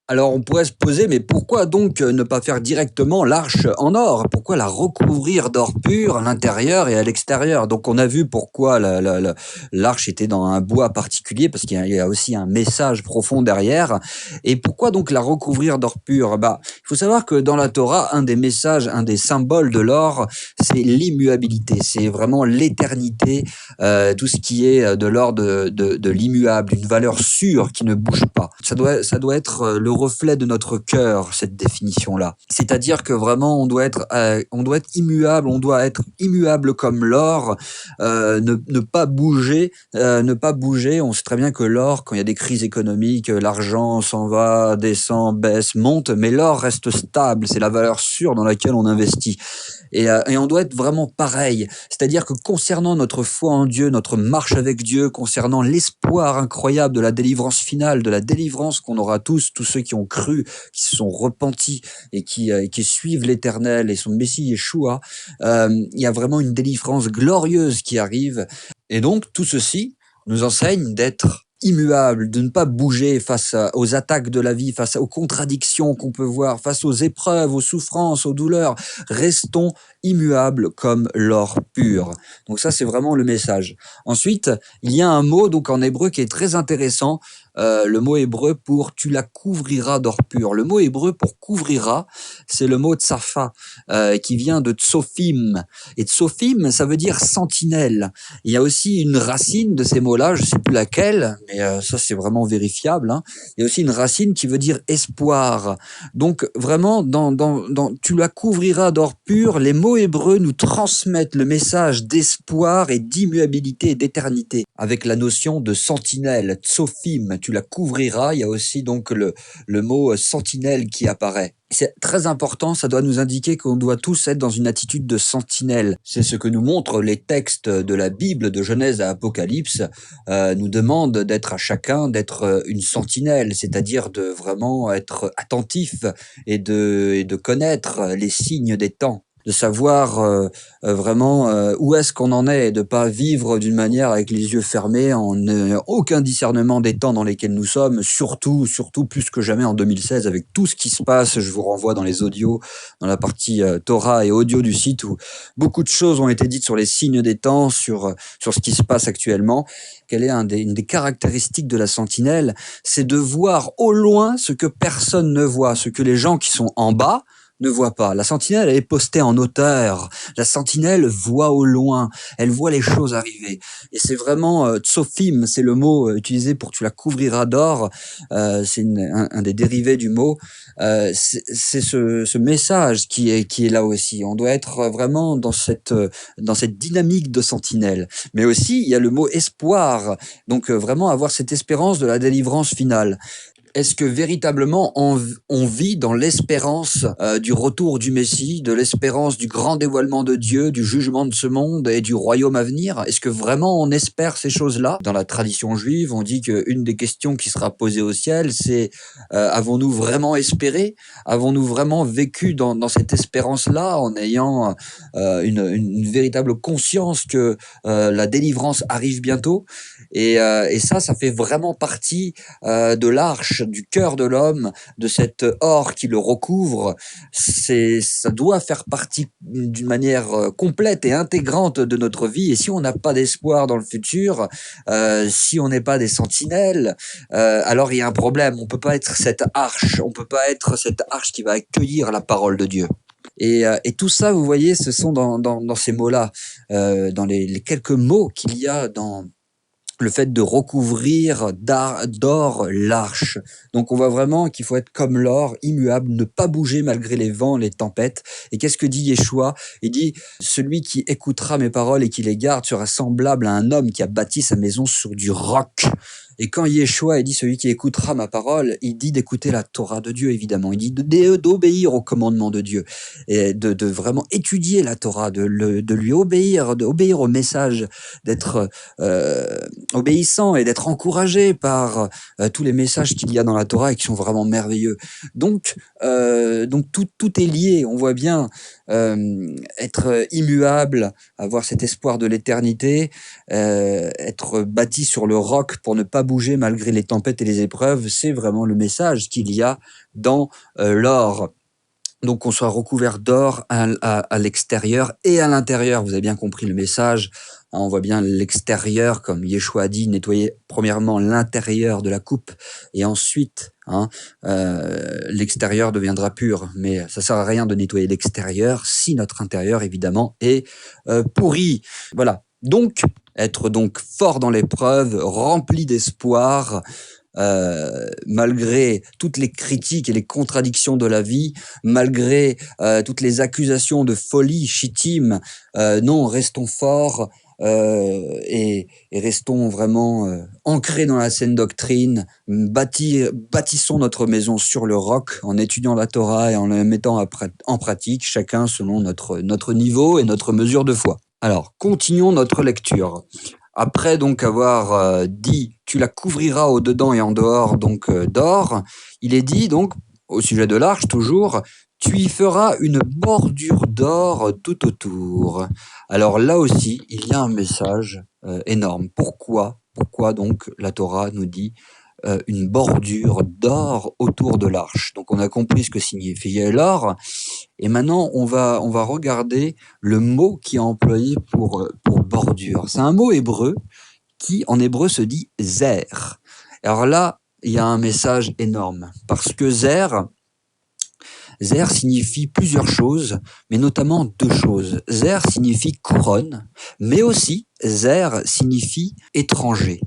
Alors on pourrait se poser, mais pourquoi donc ne pas faire directement l'arche en or? Pourquoi la recouvrir d'or pur à l'intérieur et à l'extérieur? Donc on a vu pourquoi l'arche était dans un bois particulier, parce qu'il y a aussi un message profond derrière. Et pourquoi donc la recouvrir d'or pur? Il faut savoir que dans la Torah, un des messages, un des symboles de l'or, c'est l'immuabilité. C'est vraiment l'éternité, tout ce qui est de l'ordre de l'immuable, une valeur sûre qui ne bouge pas. Ça doit être le reflet de notre cœur, cette définition-là. C'est-à-dire que vraiment, on doit être immuable, on doit être immuable comme l'or, ne pas bouger, ne pas bouger. On sait très bien que l'or, quand il y a des crises économiques, l'argent s'en va, descend, baisse, monte, mais l'or reste stable. C'est la valeur sûre dans laquelle on investit. Et on doit être vraiment pareil. C'est-à-dire que concernant notre foi en Dieu, notre marche avec Dieu, concernant l'espoir incroyable de la délivrance finale, de la délivrance qu'on aura tous ceux qui ont cru, qui se sont repentis et qui suivent l'Éternel et son Messie Yeshua, il y a vraiment une délivrance glorieuse qui arrive. Et donc, tout ceci nous enseigne d'être immuable, de ne pas bouger face aux attaques de la vie, face aux contradictions qu'on peut voir, face aux épreuves, aux souffrances, aux douleurs. Restons immuables comme l'or pur. Donc ça, c'est vraiment le message. Ensuite, il y a un mot donc en hébreu qui est très intéressant, le mot hébreu pour « tu la couvriras d'or pur ». Le mot hébreu pour « couvrira », c'est le mot tsafa, qui vient de tsophim. Et tsophim, ça veut dire sentinelle. Il y a aussi une racine de ces mots-là, je sais plus laquelle, mais ça c'est vraiment vérifiable, hein. Il y a aussi une racine qui veut dire espoir. Donc vraiment, tu la couvriras d'or pur, les mots hébreux nous transmettent le message d'espoir et d'immuabilité et d'éternité, avec la notion de sentinelle, tsophim, tu la couvriras. Il y a aussi donc le mot sentinelle qui apparaît. C'est très important, ça doit nous indiquer qu'on doit tous être dans une attitude de sentinelle. C'est ce que nous montrent les textes de la Bible, de Genèse à Apocalypse, nous demandent d'être à chacun, d'être une sentinelle, c'est-à-dire de vraiment être attentif et de connaître les signes des temps, de savoir vraiment où est-ce qu'on en est et de pas vivre d'une manière avec les yeux fermés, en aucun discernement des temps dans lesquels nous sommes, surtout plus que jamais en 2016 avec tout ce qui se passe. Je vous renvoie dans les audios, dans la partie Torah et audio du site où beaucoup de choses ont été dites sur les signes des temps, sur ce qui se passe actuellement. Quelle est une des caractéristiques de la sentinelle? C'est de voir au loin ce que personne ne voit, ce que les gens qui sont en bas ne voit pas. La sentinelle, elle est postée en hauteur. La sentinelle voit au loin. Elle voit les choses arriver. Et c'est vraiment tsophim, c'est le mot utilisé pour tu la couvriras d'or. C'est un des dérivés du mot. C'est ce message qui est là aussi. On doit être vraiment dans cette dynamique de sentinelle. Mais aussi, il y a le mot espoir. Donc vraiment avoir cette espérance de la délivrance finale. Est-ce que véritablement on vit dans l'espérance du retour du Messie, de l'espérance du grand dévoilement de Dieu, du jugement de ce monde et du royaume à venir? Est-ce que vraiment on espère ces choses-là? Dans la tradition juive, on dit qu'une des questions qui sera posée au ciel, c'est avons-nous vraiment espéré? Avons-nous vraiment vécu dans cette espérance-là en ayant une véritable conscience que la délivrance arrive bientôt? Et ça fait vraiment partie de l'arche, du cœur de l'homme, de cet or qui le recouvre. Ça doit faire partie d'une manière complète et intégrante de notre vie. Et si on n'a pas d'espoir dans le futur, si on n'est pas des sentinelles, alors il y a un problème. On peut pas être cette arche. On peut pas être cette arche qui va accueillir la parole de Dieu. Et tout ça, vous voyez, ce sont dans ces mots-là, dans les quelques mots qu'il y a dans le fait de recouvrir d'or l'arche. Donc on voit vraiment qu'il faut être comme l'or, immuable, ne pas bouger malgré les vents, les tempêtes. Et qu'est-ce que dit Yeshua? Il dit « Celui qui écoutera mes paroles et qui les garde sera semblable à un homme qui a bâti sa maison sur du roc. » Et quand Yeshua dit « Celui qui écoutera ma parole », il dit d'écouter la Torah de Dieu, évidemment. Il dit d'obéir au commandement de Dieu et de vraiment étudier la Torah, de lui obéir, d'obéir au message, d'être obéissant et d'être encouragé par tous les messages qu'il y a dans la Torah et qui sont vraiment merveilleux. Donc tout est lié. On voit bien être immuable, avoir cet espoir de l'éternité, être bâti sur le roc pour ne pas bouger malgré les tempêtes et les épreuves. C'est vraiment le message qu'il y a dans l'or. donc qu'on soit recouvert d'or à l'extérieur et à l'intérieur. Vous avez bien compris le message. Hein, on voit bien l'extérieur, comme Yeshua a dit, nettoyer premièrement l'intérieur de la coupe et ensuite l'extérieur deviendra pur. Mais ça sert à rien de nettoyer l'extérieur si notre intérieur, évidemment, est pourri. Voilà. Donc, être donc fort dans l'épreuve, rempli d'espoir, malgré toutes les critiques et les contradictions de la vie, malgré toutes les accusations de folie, chittim, non, restons forts et restons vraiment ancrés dans la saine doctrine, bâtissons notre maison sur le roc en étudiant la Torah et en la mettant en pratique, chacun selon notre niveau et notre mesure de foi. Alors, continuons notre lecture. Après donc avoir dit « tu la couvriras au dedans et en dehors donc d'or », il est dit donc, au sujet de l'arche toujours, « tu y feras une bordure d'or tout autour ». Alors là aussi, il y a un message énorme. Pourquoi donc la Torah nous dit une bordure d'or autour de l'arche? Donc on a compris ce que signifiait l'or. Et maintenant, on va regarder le mot qui est employé pour bordure. C'est un mot hébreu qui, en hébreu, se dit « zer ». Alors là, il y a un message énorme, parce que zer signifie plusieurs choses, mais notamment deux choses. Zer signifie couronne, mais aussi zer signifie étranger.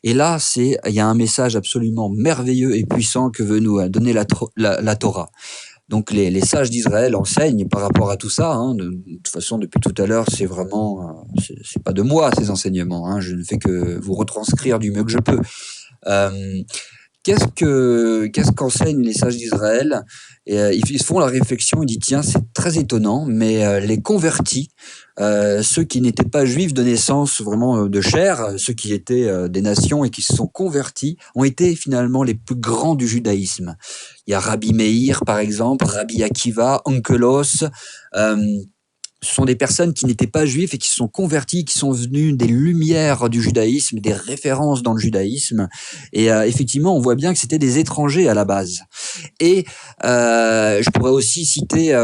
Et là, il y a un message absolument merveilleux et puissant que veut nous donner la Torah. Donc les sages d'Israël enseignent par rapport à tout ça. Hein. De toute façon, depuis tout à l'heure, c'est vraiment, c'est pas de moi ces enseignements. Hein. Je ne fais que vous retranscrire du mieux que je peux. Qu'est-ce qu'enseignent les sages d'Israël? Ils font la réflexion, ils disent tiens, c'est très étonnant, mais les convertis, ceux qui n'étaient pas juifs de naissance vraiment de chair, ceux qui étaient des nations et qui se sont convertis, ont été finalement les plus grands du judaïsme. Il y a Rabbi Meir par exemple, Rabbi Akiva, Onkelos. Ce sont des personnes qui n'étaient pas juifs et qui se sont convertis, qui sont venus des lumières du judaïsme, des références dans le judaïsme. Et effectivement, on voit bien que c'était des étrangers à la base. Et je pourrais aussi citer,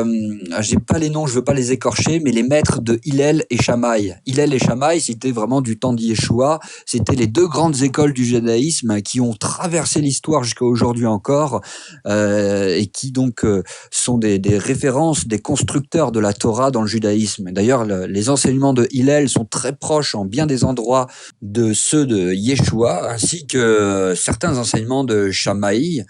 j'ai pas les noms, je veux pas les écorcher, mais les maîtres de Hillel et Shammai. Hillel et Shammai, c'était vraiment du temps d'Yeshua. C'était les deux grandes écoles du judaïsme qui ont traversé l'histoire jusqu'à aujourd'hui encore, et qui donc sont des références, des constructeurs de la Torah dans le judaïsme. D'ailleurs, les enseignements de Hillel sont très proches en bien des endroits de ceux de Yeshua, ainsi que certains enseignements de Shammai,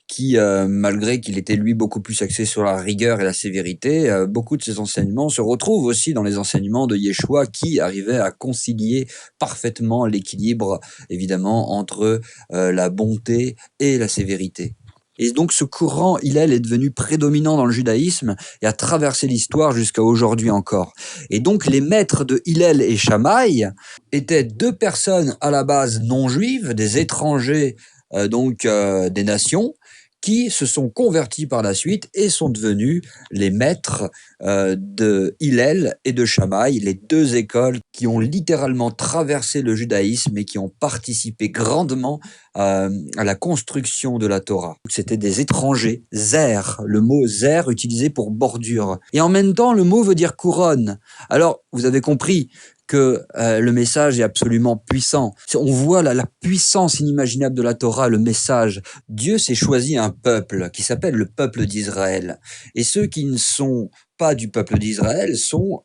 qui, malgré qu'il était lui beaucoup plus axé sur la rigueur et la sévérité, beaucoup de ses enseignements se retrouvent aussi dans les enseignements de Yeshua, qui arrivait à concilier parfaitement l'équilibre, évidemment, entre la bonté et la sévérité. Et donc ce courant Hillel est devenu prédominant dans le judaïsme et a traversé l'histoire jusqu'à aujourd'hui encore. Et donc les maîtres de Hillel et Shammai étaient deux personnes à la base non juives, des étrangers des nations, qui se sont convertis par la suite et sont devenus les maîtres de Hillel et de Shammai, les deux écoles qui ont littéralement traversé le judaïsme et qui ont participé grandement à la construction de la Torah. C'était des étrangers, zer, le mot zer utilisé pour bordure. Et en même temps, le mot veut dire couronne. Alors, vous avez compris que le message est absolument puissant. On voit la puissance inimaginable de la Torah, le message. Dieu s'est choisi un peuple qui s'appelle le peuple d'Israël. Et ceux qui ne sont pas du peuple d'Israël sont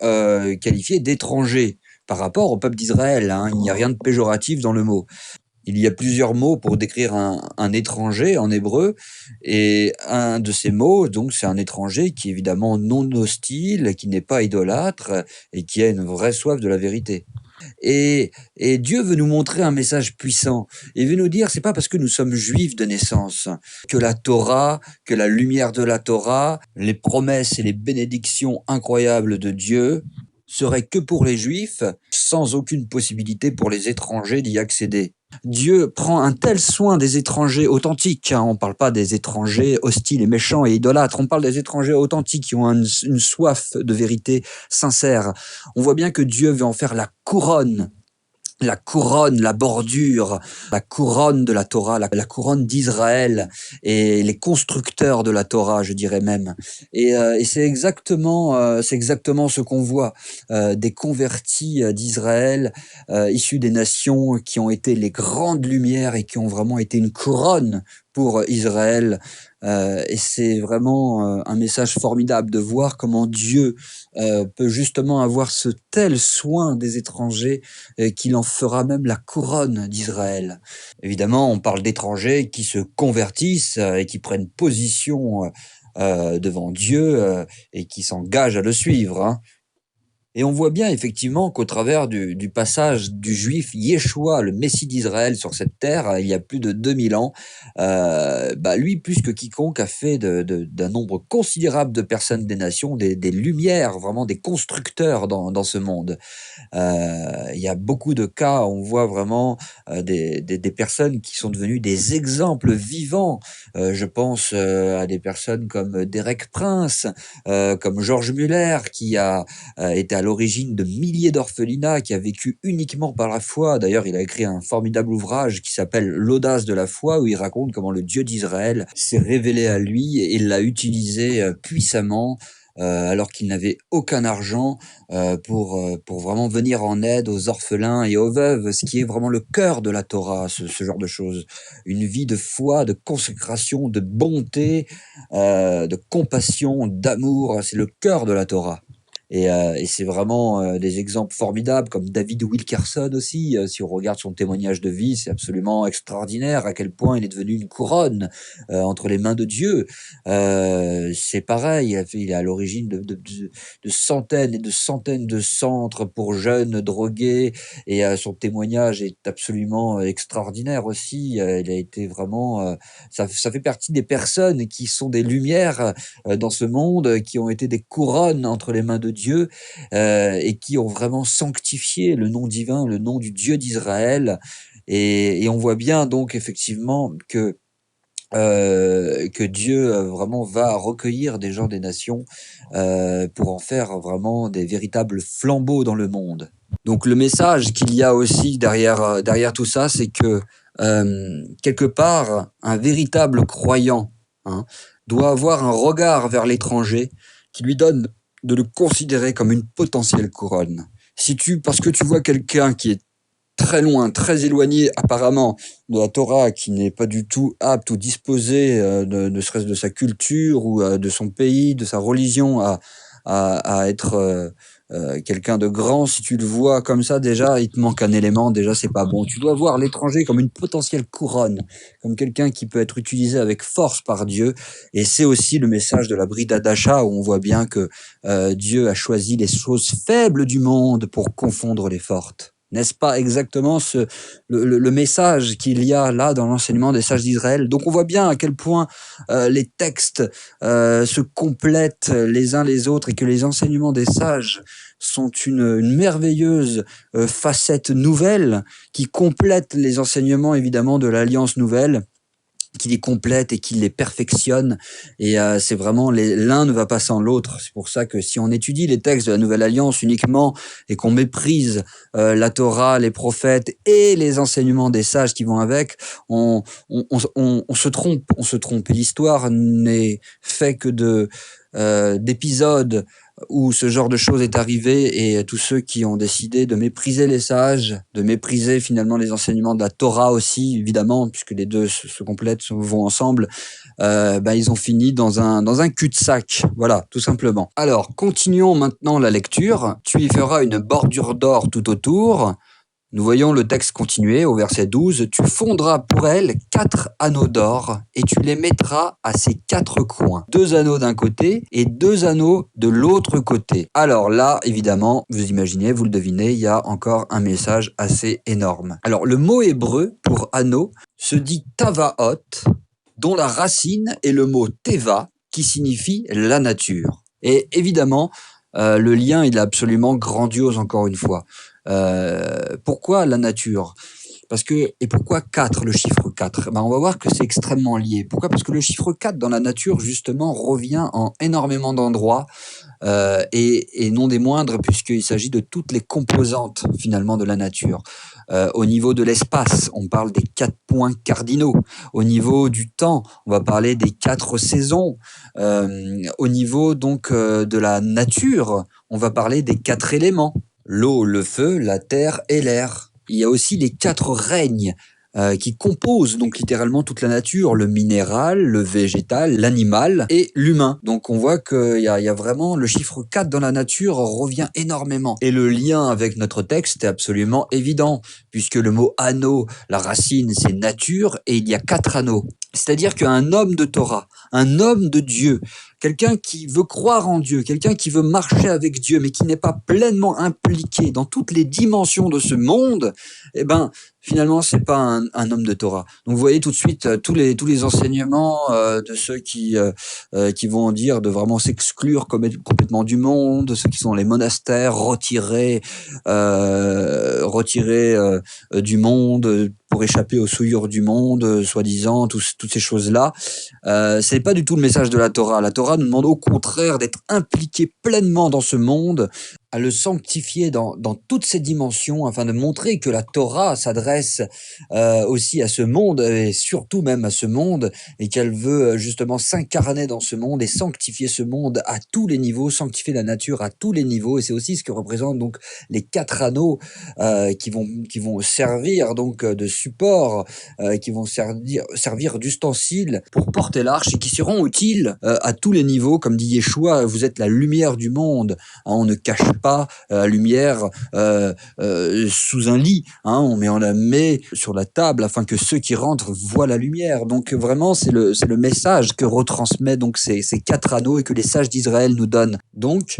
qualifiés d'étrangers par rapport au peuple d'Israël. Hein. Il n'y a rien de péjoratif dans le mot. Il y a plusieurs mots pour décrire un étranger en hébreu, et un de ces mots, donc, c'est un étranger qui est évidemment non hostile, qui n'est pas idolâtre, et qui a une vraie soif de la vérité. Et Dieu veut nous montrer un message puissant. Il veut nous dire, c'est pas parce que nous sommes juifs de naissance que la Torah, que la lumière de la Torah, les promesses et les bénédictions incroyables de Dieu seraient que pour les juifs, sans aucune possibilité pour les étrangers d'y accéder. Dieu prend un tel soin des étrangers authentiques. Hein. On ne parle pas des étrangers hostiles et méchants et idolâtres. On parle des étrangers authentiques qui ont une soif de vérité sincère. On voit bien que Dieu veut en faire la couronne la couronne, la bordure, la couronne de la Torah, la couronne d'Israël et les constructeurs de la Torah, je dirais même. Et c'est exactement ce qu'on voit, des convertis d'Israël, issus des nations qui ont été les grandes lumières et qui ont vraiment été une couronne pour Israël. Et c'est vraiment un message formidable de voir comment Dieu peut justement avoir ce tel soin des étrangers qu'il en fera même la couronne d'Israël. Évidemment, on parle d'étrangers qui se convertissent et qui prennent position devant Dieu et qui s'engagent à le suivre, hein. Et on voit bien effectivement qu'au travers du passage du juif Yeshua, le Messie d'Israël sur cette terre, il y a plus de 2000 ans, lui, plus que quiconque, a fait d'un nombre considérable de personnes des nations, des lumières, vraiment des constructeurs dans ce monde. Il y a beaucoup de cas, on voit vraiment des personnes qui sont devenues des exemples vivants. Je pense à des personnes comme Derek Prince, comme George Muller, qui a été à l'origine de milliers d'orphelinats, qui a vécu uniquement par la foi. D'ailleurs, il a écrit un formidable ouvrage qui s'appelle L'audace de la foi, où il raconte comment le Dieu d'Israël s'est révélé à lui et l'a utilisé puissamment alors qu'il n'avait aucun argent pour vraiment venir en aide aux orphelins et aux veuves, ce qui est vraiment le cœur de la Torah, ce genre de choses. Une vie de foi, de consécration, de bonté, de compassion, d'amour, c'est le cœur de la Torah. Et c'est vraiment des exemples formidables, comme David Wilkerson aussi. Si on regarde son témoignage de vie, c'est absolument extraordinaire à quel point il est devenu une couronne entre les mains de Dieu. C'est pareil, il est à l'origine de centaines et de centaines de centres pour jeunes drogués, et son témoignage est absolument extraordinaire aussi. Il a été vraiment... ça fait partie des personnes qui sont des lumières dans ce monde, qui ont été des couronnes entre les mains de Dieu et qui ont vraiment sanctifié le nom divin, le nom du Dieu d'Israël. Et on voit bien donc effectivement que Dieu vraiment va recueillir des gens des nations pour en faire vraiment des véritables flambeaux dans le monde. Donc le message qu'il y a aussi derrière tout ça, c'est que quelque part, un véritable croyant, hein, doit avoir un regard vers l'étranger qui lui donne de le considérer comme une potentielle couronne. Parce que tu vois quelqu'un qui est très loin, très éloigné apparemment de la Torah, qui n'est pas du tout apte ou disposé, ne serait-ce de sa culture ou de son pays, de sa religion, à être quelqu'un de grand, si tu le vois comme ça, déjà, il te manque un élément, déjà, c'est pas bon. Tu dois voir l'étranger comme une potentielle couronne, comme quelqu'un qui peut être utilisé avec force par Dieu. Et c'est aussi le message de la Brida d'Acha, où on voit bien que Dieu a choisi les choses faibles du monde pour confondre les fortes. N'est-ce pas exactement le message qu'il y a là dans l'enseignement des sages d'Israël? Donc on voit bien à quel point les textes se complètent les uns les autres, et que les enseignements des sages sont une merveilleuse facette nouvelle qui complète les enseignements évidemment de l'Alliance nouvelle, qui les complète et qui les perfectionne. Et c'est vraiment l'un ne va pas sans l'autre. C'est pour ça que si on étudie les textes de la Nouvelle Alliance uniquement et qu'on méprise la Torah, les prophètes et les enseignements des sages qui vont avec, on se trompe. On se trompe. Et l'histoire n'est fait que d'épisodes où ce genre de choses est arrivé, et tous ceux qui ont décidé de mépriser les sages, de mépriser finalement les enseignements de la Torah aussi, évidemment, puisque les deux se complètent, vont ensemble, ils ont fini dans un cul-de-sac. Voilà, tout simplement. Alors, continuons maintenant la lecture. Tu y feras une bordure d'or tout autour. Nous voyons le texte continuer au verset 12. Tu fondras pour elle 4 anneaux d'or et tu les mettras à ses 4 coins. 2 anneaux d'un côté et 2 anneaux de l'autre côté. Alors là, évidemment, vous imaginez, vous le devinez, il y a encore un message assez énorme. Alors le mot hébreu pour anneau se dit tavaot, dont la racine est le mot teva, qui signifie la nature. Et évidemment, le lien il est absolument grandiose encore une fois. Pourquoi la nature ? Et pourquoi 4, le chiffre 4? On va voir que c'est extrêmement lié. Pourquoi? Parce que le chiffre 4 dans la nature, justement, revient en énormément d'endroits, et non des moindres, puisqu'il s'agit de toutes les composantes, finalement, de la nature. Au niveau de l'espace, on parle des 4 points cardinaux. Au niveau du temps, on va parler des 4 saisons. Au niveau, donc, de la nature, on va parler des 4 éléments: l'eau, le feu, la terre et l'air. Il y a aussi les 4 règnes qui composent donc littéralement toute la nature: le minéral, le végétal, l'animal et l'humain. Donc on voit qu'il y a vraiment le chiffre 4 dans la nature revient énormément. Et le lien avec notre texte est absolument évident, puisque le mot anneau, la racine c'est nature, et il y a 4 anneaux. C'est-à-dire qu'un homme de Torah, un homme de Dieu, quelqu'un qui veut croire en Dieu, quelqu'un qui veut marcher avec Dieu, mais qui n'est pas pleinement impliqué dans toutes les dimensions de ce monde, eh ben, finalement, c'est pas un homme de Torah. Donc, vous voyez tout de suite tous les enseignements de ceux qui vont dire de vraiment s'exclure complètement du monde, ceux qui sont les monastères, retirés du monde pour échapper aux souillures du monde, soi-disant, toutes ces choses-là. C'est pas du tout le message de la Torah. La Torah nous demande au contraire d'être impliqué pleinement dans ce monde, à le sanctifier dans toutes ses dimensions, afin de montrer que la Torah s'adresse aussi à ce monde, et surtout même à ce monde, et qu'elle veut justement s'incarner dans ce monde et sanctifier ce monde à tous les niveaux, sanctifier la nature à tous les niveaux. Et c'est aussi ce que représentent donc les 4 anneaux qui vont servir donc de support, qui vont servir d'ustensiles pour porter l'arche, et qui seront utiles à tous les niveaux. Comme dit Yeshua, vous êtes la lumière du monde. On ne cache pas la lumière sous un lit, on la met sur la table afin que ceux qui rentrent voient la lumière. Donc vraiment, c'est le message que retransmet donc ces 4 anneaux et que les sages d'Israël nous donnent. Donc,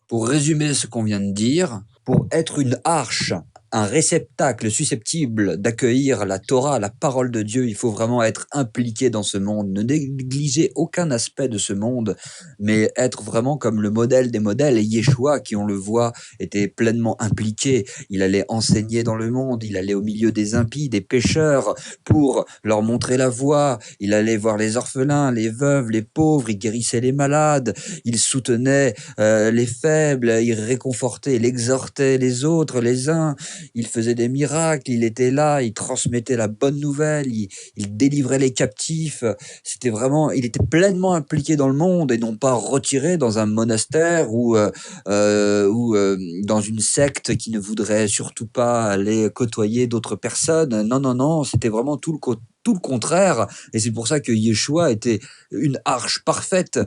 pour résumer ce qu'on vient de dire, pour être une arche, un réceptacle susceptible d'accueillir la Torah, la parole de Dieu, il faut vraiment être impliqué dans ce monde, ne négliger aucun aspect de ce monde, mais être vraiment comme le modèle des modèles. Et Yeshua, qui on le voit, était pleinement impliqué. Il allait enseigner dans le monde, il allait au milieu des impies, des pécheurs, pour leur montrer la voie. Il allait voir les orphelins, les veuves, les pauvres, il guérissait les malades, il soutenait les faibles, il réconfortait, il exhortait les autres, les uns. Il faisait des miracles, il était là, il transmettait la bonne nouvelle, il délivrait les captifs. Il était pleinement impliqué dans le monde, et non pas retiré dans un monastère ou dans une secte qui ne voudrait surtout pas aller côtoyer d'autres personnes. Non, non, non, c'était vraiment tout le contraire. Et c'est pour ça que Yeshua était une arche parfaite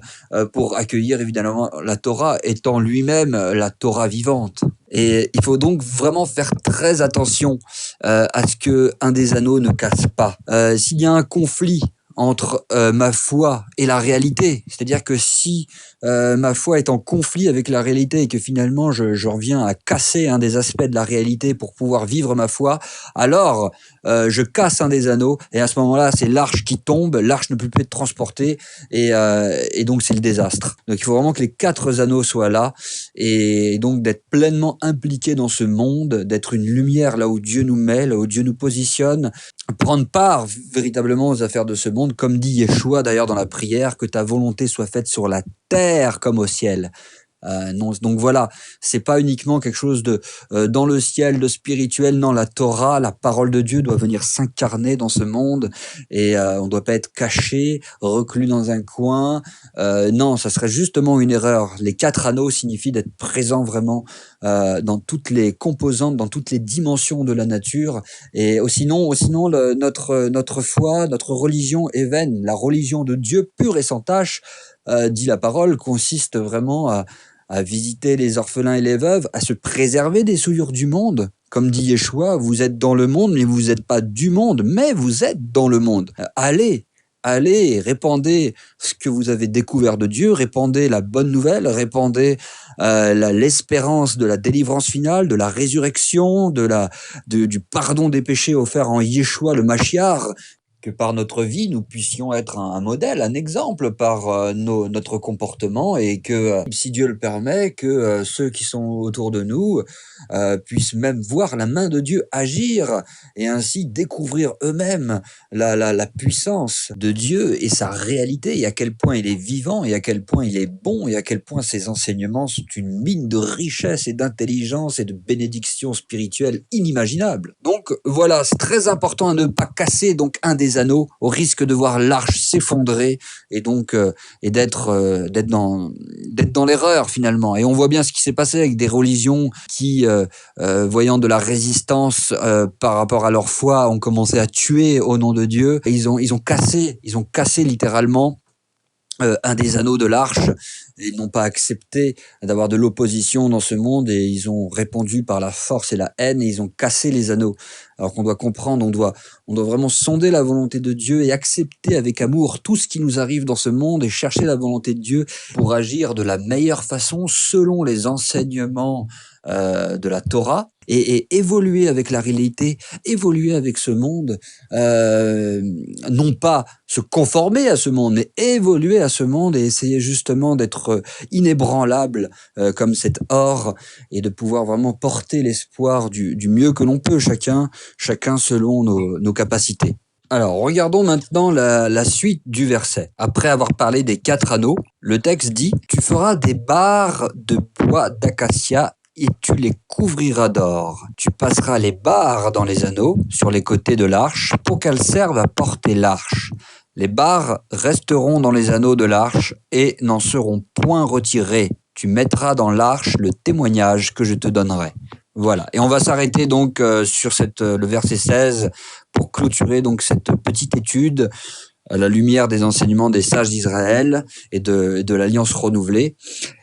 pour accueillir évidemment la Torah, étant lui-même la Torah vivante. Et il faut donc vraiment faire très attention à ce que un des anneaux ne casse pas. S'il y a un conflit entre ma foi et la réalité, c'est-à-dire que si ma foi est en conflit avec la réalité, et que finalement je reviens à casser un des aspects de la réalité pour pouvoir vivre ma foi, alors je casse un des anneaux, et à ce moment-là, c'est l'arche qui tombe, l'arche ne peut plus être transportée, et donc c'est le désastre. Donc il faut vraiment que les 4 anneaux soient là, et donc d'être pleinement impliqué dans ce monde, d'être une lumière là où Dieu nous met, là où Dieu nous positionne, prendre part véritablement aux affaires de ce monde, comme dit Yeshua d'ailleurs dans la prière, que ta volonté soit faite sur la terre comme au ciel. Non, donc voilà, c'est pas uniquement quelque chose de dans le ciel, de spirituel. Non, la Torah, la parole de Dieu doit venir s'incarner dans ce monde, et on doit pas être caché, reclus dans un coin. Non, ça serait justement une erreur. Les 4 anneaux signifient d'être présent vraiment dans toutes les composantes, dans toutes les dimensions de la nature. Et sinon, notre foi, notre religion est vaine. La religion de Dieu pure et sans tache, dit la parole, consiste vraiment à visiter les orphelins et les veuves, à se préserver des souillures du monde. Comme dit Yeshua, vous êtes dans le monde, mais vous n'êtes pas du monde, mais vous êtes dans le monde. Allez, répandez ce que vous avez découvert de Dieu, répandez la bonne nouvelle, répandez l'espérance de la délivrance finale, de la résurrection, du pardon des péchés offert en Yeshua, le Mashiach. que par notre vie, nous puissions être un modèle, un exemple par notre comportement et que, si Dieu le permet, que ceux qui sont autour de nous puissent même voir la main de Dieu agir et ainsi découvrir eux-mêmes la puissance de Dieu et sa réalité et à quel point il est vivant et à quel point il est bon et à quel point ses enseignements sont une mine de richesse et d'intelligence et de bénédiction spirituelle inimaginable. Donc voilà, c'est très important de ne pas casser donc un des anneaux au risque de voir l'arche s'effondrer et donc d'être dans l'erreur finalement. Et on voit bien ce qui s'est passé avec des religions qui voyant de la résistance par rapport à leur foi ont commencé à tuer au nom de Dieu et ils ont cassé littéralement un des anneaux de l'arche. Ils n'ont pas accepté d'avoir de l'opposition dans ce monde et ils ont répondu par la force et la haine et ils ont cassé les anneaux. Alors qu'on doit comprendre, on doit vraiment sonder la volonté de Dieu et accepter avec amour tout ce qui nous arrive dans ce monde et chercher la volonté de Dieu pour agir de la meilleure façon selon les enseignements de la Torah et évoluer avec la réalité, évoluer avec ce monde, non pas se conformer à ce monde, mais évoluer à ce monde et essayer justement d'être inébranlable comme cet or et de pouvoir vraiment porter l'espoir du mieux que l'on peut, chacun selon nos capacités. Alors, regardons maintenant la suite du verset. Après avoir parlé des 4 anneaux, le texte dit « Tu feras des barres de bois d'acacia et tu les couvriras d'or. Tu passeras les barres dans les anneaux sur les côtés de l'arche pour qu'elles servent à porter l'arche. Les barres resteront dans les anneaux de l'arche et n'en seront point retirées. Tu mettras dans l'arche le témoignage que je te donnerai. » Voilà. Et on va s'arrêter donc sur le verset 16 pour clôturer donc cette petite étude à la lumière des enseignements des sages d'Israël et de l'Alliance renouvelée.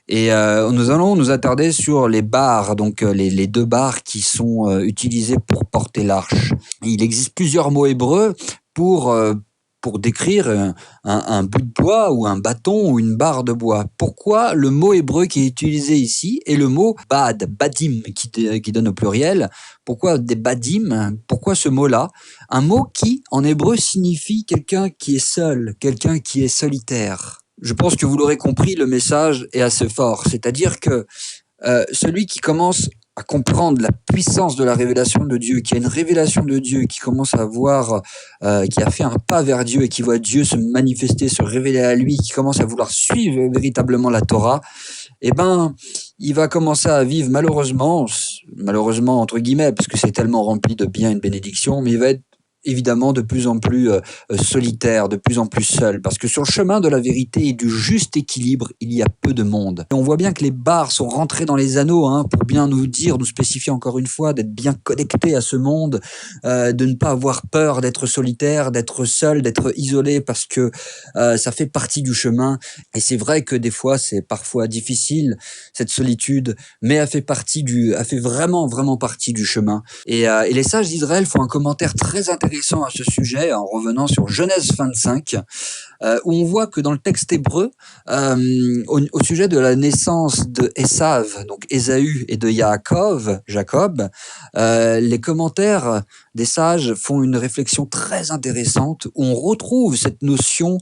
Et nous allons nous attarder sur les barres, donc les 2 barres qui sont utilisées pour porter l'arche. Il existe plusieurs mots hébreux pour décrire un bout de bois ou un bâton ou une barre de bois. Pourquoi le mot hébreu qui est utilisé ici est le mot badim, qui donne au pluriel? Pourquoi des badim? Pourquoi ce mot-là? Un mot qui, en hébreu, signifie quelqu'un qui est seul, quelqu'un qui est solitaire. Je pense que vous l'aurez compris, le message est assez fort. C'est-à-dire que celui qui commence à comprendre la puissance de la révélation de Dieu, qui a une révélation de Dieu, qui commence à voir, qui a fait un pas vers Dieu et qui voit Dieu se manifester, se révéler à lui, qui commence à vouloir suivre véritablement la Torah, eh ben, il va commencer à vivre malheureusement entre guillemets, parce que c'est tellement rempli de bien et de bénédictions, mais il va être évidemment de plus en plus solitaire, de plus en plus seul, parce que sur le chemin de la vérité et du juste équilibre, il y a peu de monde. Et on voit bien que les barres sont rentrées dans les anneaux, pour bien nous spécifier encore une fois, d'être bien connectés à ce monde, de ne pas avoir peur d'être solitaire, d'être seul, d'être isolé, parce que ça fait partie du chemin. Et c'est vrai que des fois, c'est parfois difficile, cette solitude, mais elle fait vraiment, vraiment partie du chemin. Et les sages d'Israël font un commentaire très intéressant à ce sujet en revenant sur Genèse 25, où on voit que dans le texte hébreu, au sujet de la naissance de Esav, donc Ésaü, et de Jacob, les commentaires des sages font une réflexion très intéressante où on retrouve cette notion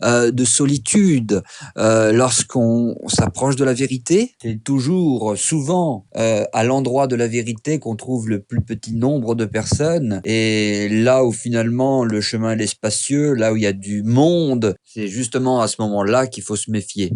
de solitude lorsqu'on s'approche de la vérité. C'est toujours souvent à l'endroit de la vérité qu'on trouve le plus petit nombre de personnes, et là où finalement le chemin est spacieux, là où il y a du monde, c'est justement à ce moment-là qu'il faut se méfier.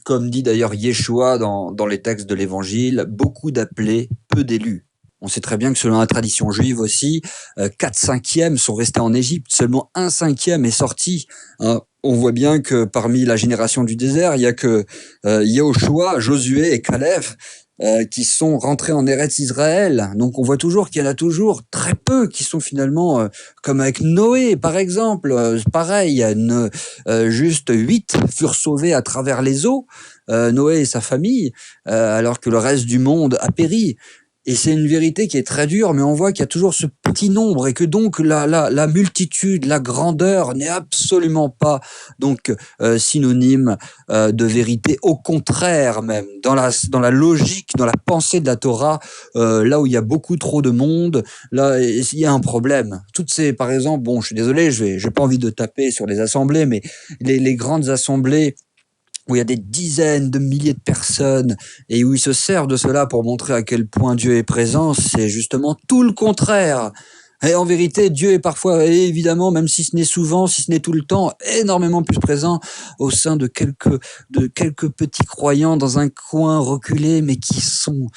Comme dit d'ailleurs Yeshua dans les textes de l'Évangile, beaucoup d'appelés, peu d'élus. On sait très bien que selon la tradition juive aussi, 4/5 sont restés en Égypte, seulement 1/5 est sorti. On voit bien que parmi la génération du désert, il y a que Yehoshua, Josué et Caleb qui sont rentrés en Eretz Israël. Donc on voit toujours qu'il y en a toujours très peu qui sont finalement, comme avec Noé par exemple, pareil, juste 8 furent sauvés à travers les eaux, Noé et sa famille, alors que le reste du monde a péri. Et c'est une vérité qui est très dure, mais on voit qu'il y a toujours ce petit nombre et que donc la multitude, la grandeur n'est absolument pas donc synonyme de vérité. Au contraire même, dans la logique, dans la pensée de la Torah, là où il y a beaucoup trop de monde, là il y a un problème. Toutes ces, par exemple, bon, je suis désolé, j'ai pas envie de taper sur les assemblées, mais les grandes assemblées où il y a des dizaines de milliers de personnes et où ils se servent de cela pour montrer à quel point Dieu est présent, c'est justement tout le contraire. Et en vérité, Dieu est parfois, et évidemment, même si ce n'est souvent, si ce n'est tout le temps, énormément plus présent au sein de quelques petits croyants dans un coin reculé, mais qui sont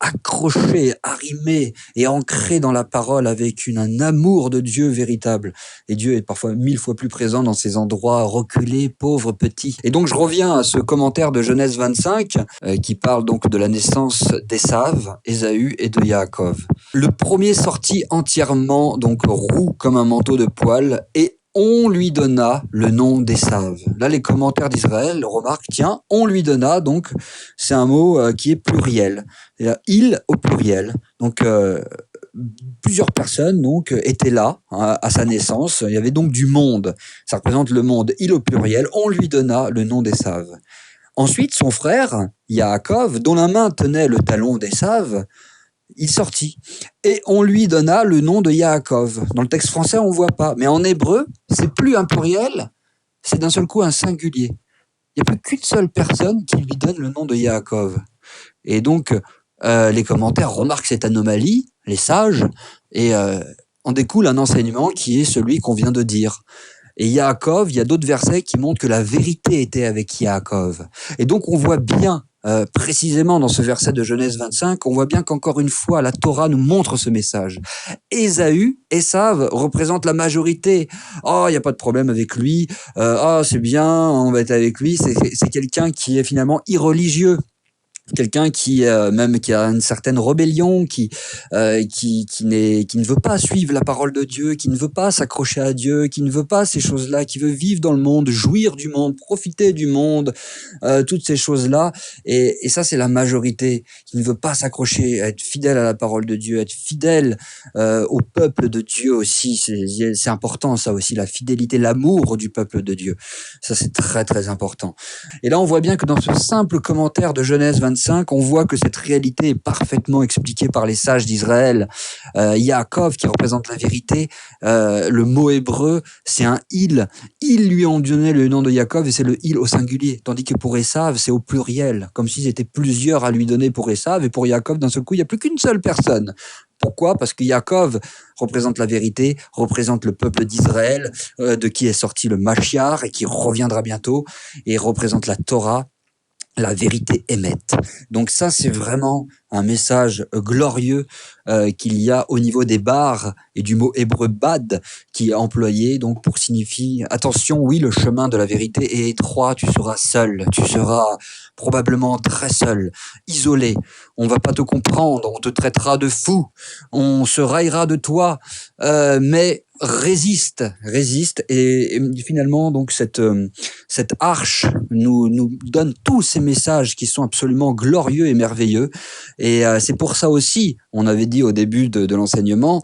accrochés, arrimés et ancrés dans la parole avec un amour de Dieu véritable. Et Dieu est parfois 1000 fois plus présent dans ces endroits reculés, pauvres, petits. Et donc je reviens à ce commentaire de Genèse 25 qui parle donc de la naissance d'Ésav, Ésaü et de Yaakov. Le premier sortit entièrement donc roux comme un manteau de poil et on lui donna le nom d'Ésav. Là, les commentaires d'Israël remarquent, tiens, on lui donna, donc c'est un mot qui est pluriel. C'est-à-dire, il au pluriel. Donc, plusieurs personnes donc étaient là à sa naissance. Il y avait donc du monde. Ça représente le monde. Il au pluriel. On lui donna le nom d'Ésav. Ensuite, son frère, Yaakov, dont la main tenait le talon d'Ésav, il sortit. Et on lui donna le nom de Yaakov. Dans le texte français, on ne voit pas. Mais en hébreu, c'est plus un pluriel, c'est d'un seul coup un singulier. Il n'y a plus qu'une seule personne qui lui donne le nom de Yaakov. Et donc, les commentaires remarquent cette anomalie, les sages, et en découle un enseignement qui est celui qu'on vient de dire. Et Yaakov, il y a d'autres versets qui montrent que la vérité était avec Yaakov. Et donc on voit bien, précisément dans ce verset de Genèse 25, on voit bien qu'encore une fois, la Torah nous montre ce message. Ésav représente la majorité. Oh, il n'y a pas de problème avec lui. C'est bien, on va être avec lui. C'est quelqu'un qui est finalement irreligieux. Quelqu'un qui même qui a une certaine rébellion, qui ne veut pas suivre la parole de Dieu, qui ne veut pas s'accrocher à Dieu, qui ne veut pas ces choses-là, qui veut vivre dans le monde, jouir du monde, profiter du monde, toutes ces choses-là. Et ça, c'est la majorité qui ne veut pas s'accrocher, à être fidèle à la parole de Dieu, être fidèle au peuple de Dieu aussi. C'est important, ça aussi, la fidélité, l'amour du peuple de Dieu. Ça, c'est très, très important. Et là, on voit bien que dans ce simple commentaire de Genèse 25, on voit que cette réalité est parfaitement expliquée par les sages d'Israël. Yaakov, qui représente la vérité, le mot hébreu, c'est un il. Ils lui ont donné le nom de Yaakov et c'est le il au singulier. Tandis que pour Ésav, c'est au pluriel, comme s'ils étaient plusieurs à lui donner pour Ésav. Et pour Yaakov, d'un seul coup, il n'y a plus qu'une seule personne. Pourquoi ? Parce que Yaakov représente la vérité, représente le peuple d'Israël, de qui est sorti le Mashiach et qui reviendra bientôt, et représente la Torah, la vérité émette. Donc ça, c'est vraiment un message glorieux qu'il y a au niveau des barres et du mot hébreu bad qui est employé donc pour signifier attention, oui, le chemin de la vérité est étroit, tu seras seul, tu seras probablement très seul, isolé, on va pas te comprendre, on te traitera de fou, on se raillera de toi, mais résiste et finalement donc cette arche nous donne tous ces messages qui sont absolument glorieux et merveilleux. Et c'est pour ça aussi, on avait dit au début de l'enseignement,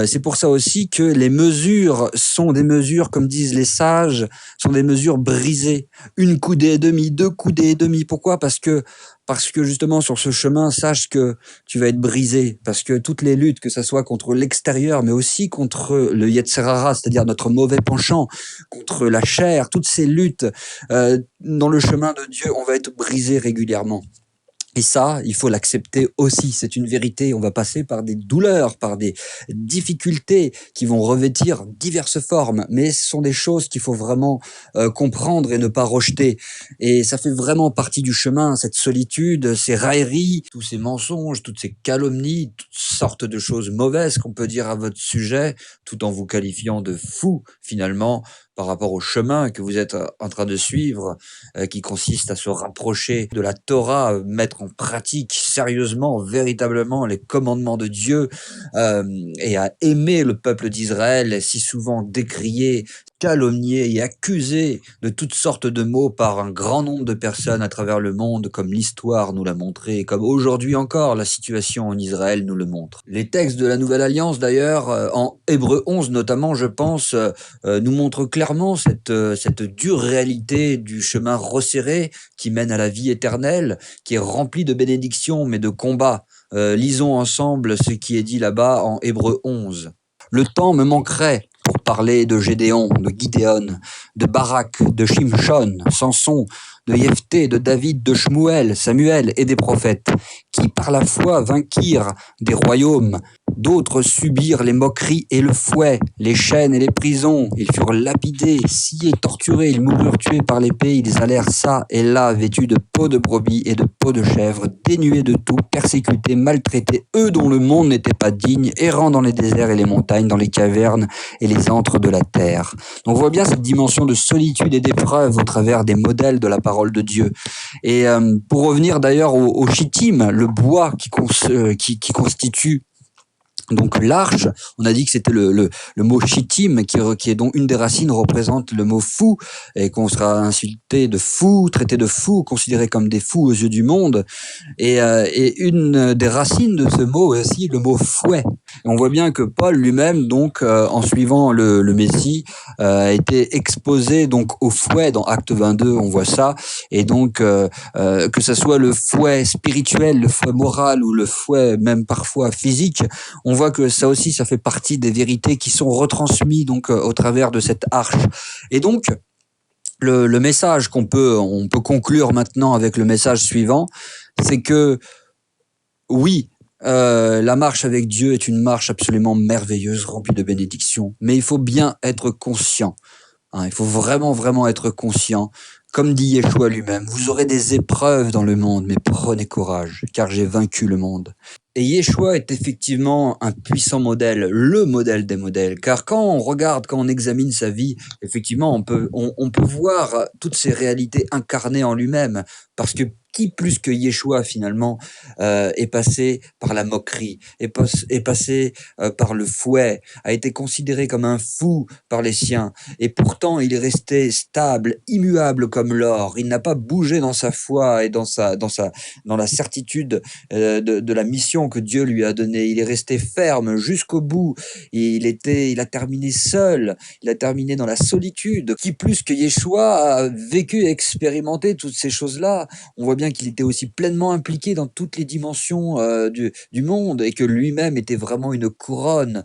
c'est pour ça aussi que les mesures sont des mesures, comme disent les sages, sont des mesures brisées. Une coudée et demie, 2 coudées et demie. Pourquoi ? Parce que justement sur ce chemin, sache que tu vas être brisé, parce que toutes les luttes, que ce soit contre l'extérieur, mais aussi contre le Yetzer Hara, c'est-à-dire notre mauvais penchant, contre la chair, toutes ces luttes dans le chemin de Dieu, on va être brisé régulièrement. Et ça, il faut l'accepter aussi. C'est une vérité. On va passer par des douleurs, par des difficultés qui vont revêtir diverses formes. Mais ce sont des choses qu'il faut vraiment comprendre et ne pas rejeter. Et ça fait vraiment partie du chemin, cette solitude, ces railleries, tous ces mensonges, toutes ces calomnies, toutes sortes de choses mauvaises qu'on peut dire à votre sujet, tout en vous qualifiant de fou, finalement, par rapport au chemin que vous êtes en train de suivre, qui consiste à se rapprocher de la Torah, mettre en pratique sérieusement, véritablement les commandements de Dieu et à aimer le peuple d'Israël, si souvent décrié, calomnié et accusé de toutes sortes de maux par un grand nombre de personnes à travers le monde, comme l'histoire nous l'a montré, et comme aujourd'hui encore la situation en Israël nous le montre. Les textes de la Nouvelle Alliance, d'ailleurs, en Hébreux 11 notamment, je pense, nous montrent clairement cette dure réalité du chemin resserré qui mène à la vie éternelle, qui est rempli de bénédictions mais de combats. Lisons ensemble ce qui est dit là-bas en Hébreux 11. Le temps me manquerait pour parler de Gédéon, de Gideon, de Barak, de Shimshon, Samson, de Jephthé, de David, de Shmuel, Samuel et des prophètes, qui par la foi vainquirent des royaumes. D'autres subirent les moqueries et le fouet, les chaînes et les prisons. Ils furent lapidés, sciés, torturés, ils moururent tués par l'épée. Ils allèrent ça et là, vêtus de peaux de brebis et de peaux de chèvre, dénués de tout, persécutés, maltraités, eux dont le monde n'était pas digne, errant dans les déserts et les montagnes, dans les cavernes et les antres de la terre. Donc on voit bien cette dimension de solitude et d'épreuve au travers des modèles de la parole de Dieu. Et pour revenir d'ailleurs au chittim, le bois qui constitue donc l'arche, on a dit que c'était le mot chittim qui est donc une des racines représente le mot fou et qu'on sera insulté de fou, traité de fou, considéré comme des fous aux yeux du monde. Et une des racines de ce mot est aussi le mot fouet. Et on voit bien que Paul lui-même, donc en suivant le Messie, a été exposé donc au fouet dans Acte 22, on voit ça. Et donc que ce soit le fouet spirituel, le fouet moral ou le fouet même parfois physique, on voit que ça aussi, ça fait partie des vérités qui sont retransmises donc au travers de cette arche. Et donc, le message on peut conclure maintenant avec le message suivant, c'est que oui, la marche avec Dieu est une marche absolument merveilleuse, remplie de bénédictions, mais il faut bien être conscient. Il faut vraiment être conscient. Comme dit Yeshua lui-même, vous aurez des épreuves dans le monde, mais prenez courage, car j'ai vaincu le monde. Et Yeshua est effectivement un puissant modèle, le modèle des modèles, car quand on examine sa vie, effectivement, on peut voir toutes ces réalités incarnées en lui-même, parce que qui plus que Yeshua finalement est passé par la moquerie, est passé par le fouet, a été considéré comme un fou par les siens, et pourtant il est resté stable, immuable comme l'or. Il n'a pas bougé dans sa foi et dans la certitude de la mission que Dieu lui a donnée. Il est resté ferme jusqu'au bout. Il a terminé seul. Il a terminé dans la solitude. Qui plus que Yeshua a vécu et expérimenté toutes ces choses-là. On voit bien qu'il était aussi pleinement impliqué dans toutes les dimensions du monde et que lui-même était vraiment une couronne,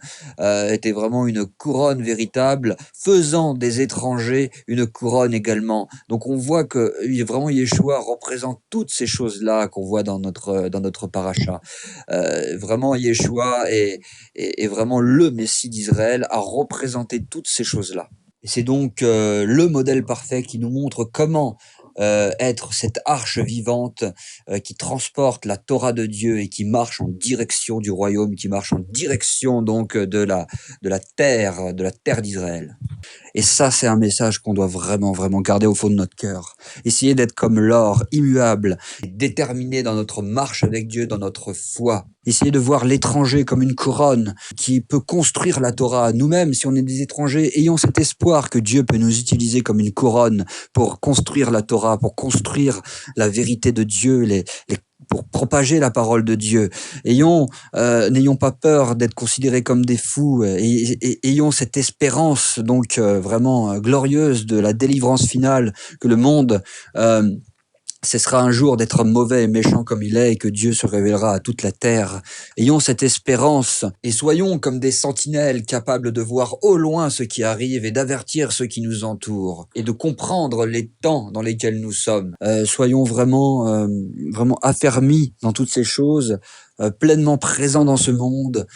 véritable, faisant des étrangers une couronne également. Donc on voit que vraiment Yeshua représente toutes ces choses-là qu'on voit dans notre paracha. Vraiment Yeshua est vraiment le Messie d'Israël, a représenté toutes ces choses-là. Et c'est donc le modèle parfait qui nous montre comment être cette arche vivante qui transporte la Torah de Dieu et qui marche en direction du royaume, qui marche en direction donc de la terre d'Israël. Et ça, c'est un message qu'on doit vraiment garder au fond de notre cœur. Essayer d'être comme l'or, immuable, déterminé dans notre marche avec Dieu, dans notre foi. Essayer de voir l'étranger comme une couronne qui peut construire la Torah. Nous-mêmes, si on est des étrangers, ayons cet espoir que Dieu peut nous utiliser comme une couronne pour construire la Torah, pour construire la vérité de Dieu, pour propager la parole de Dieu. N'ayons pas peur d'être considérés comme des fous et ayons cette espérance donc vraiment glorieuse de la délivrance finale, que le monde cessera un jour d'être mauvais et méchant comme il est et que Dieu se révélera à toute la terre. Ayons cette espérance et soyons comme des sentinelles capables de voir au loin ce qui arrive et d'avertir ceux qui nous entourent et de comprendre les temps dans lesquels nous sommes. Soyons vraiment affermis dans toutes ces choses, pleinement présents dans ce monde,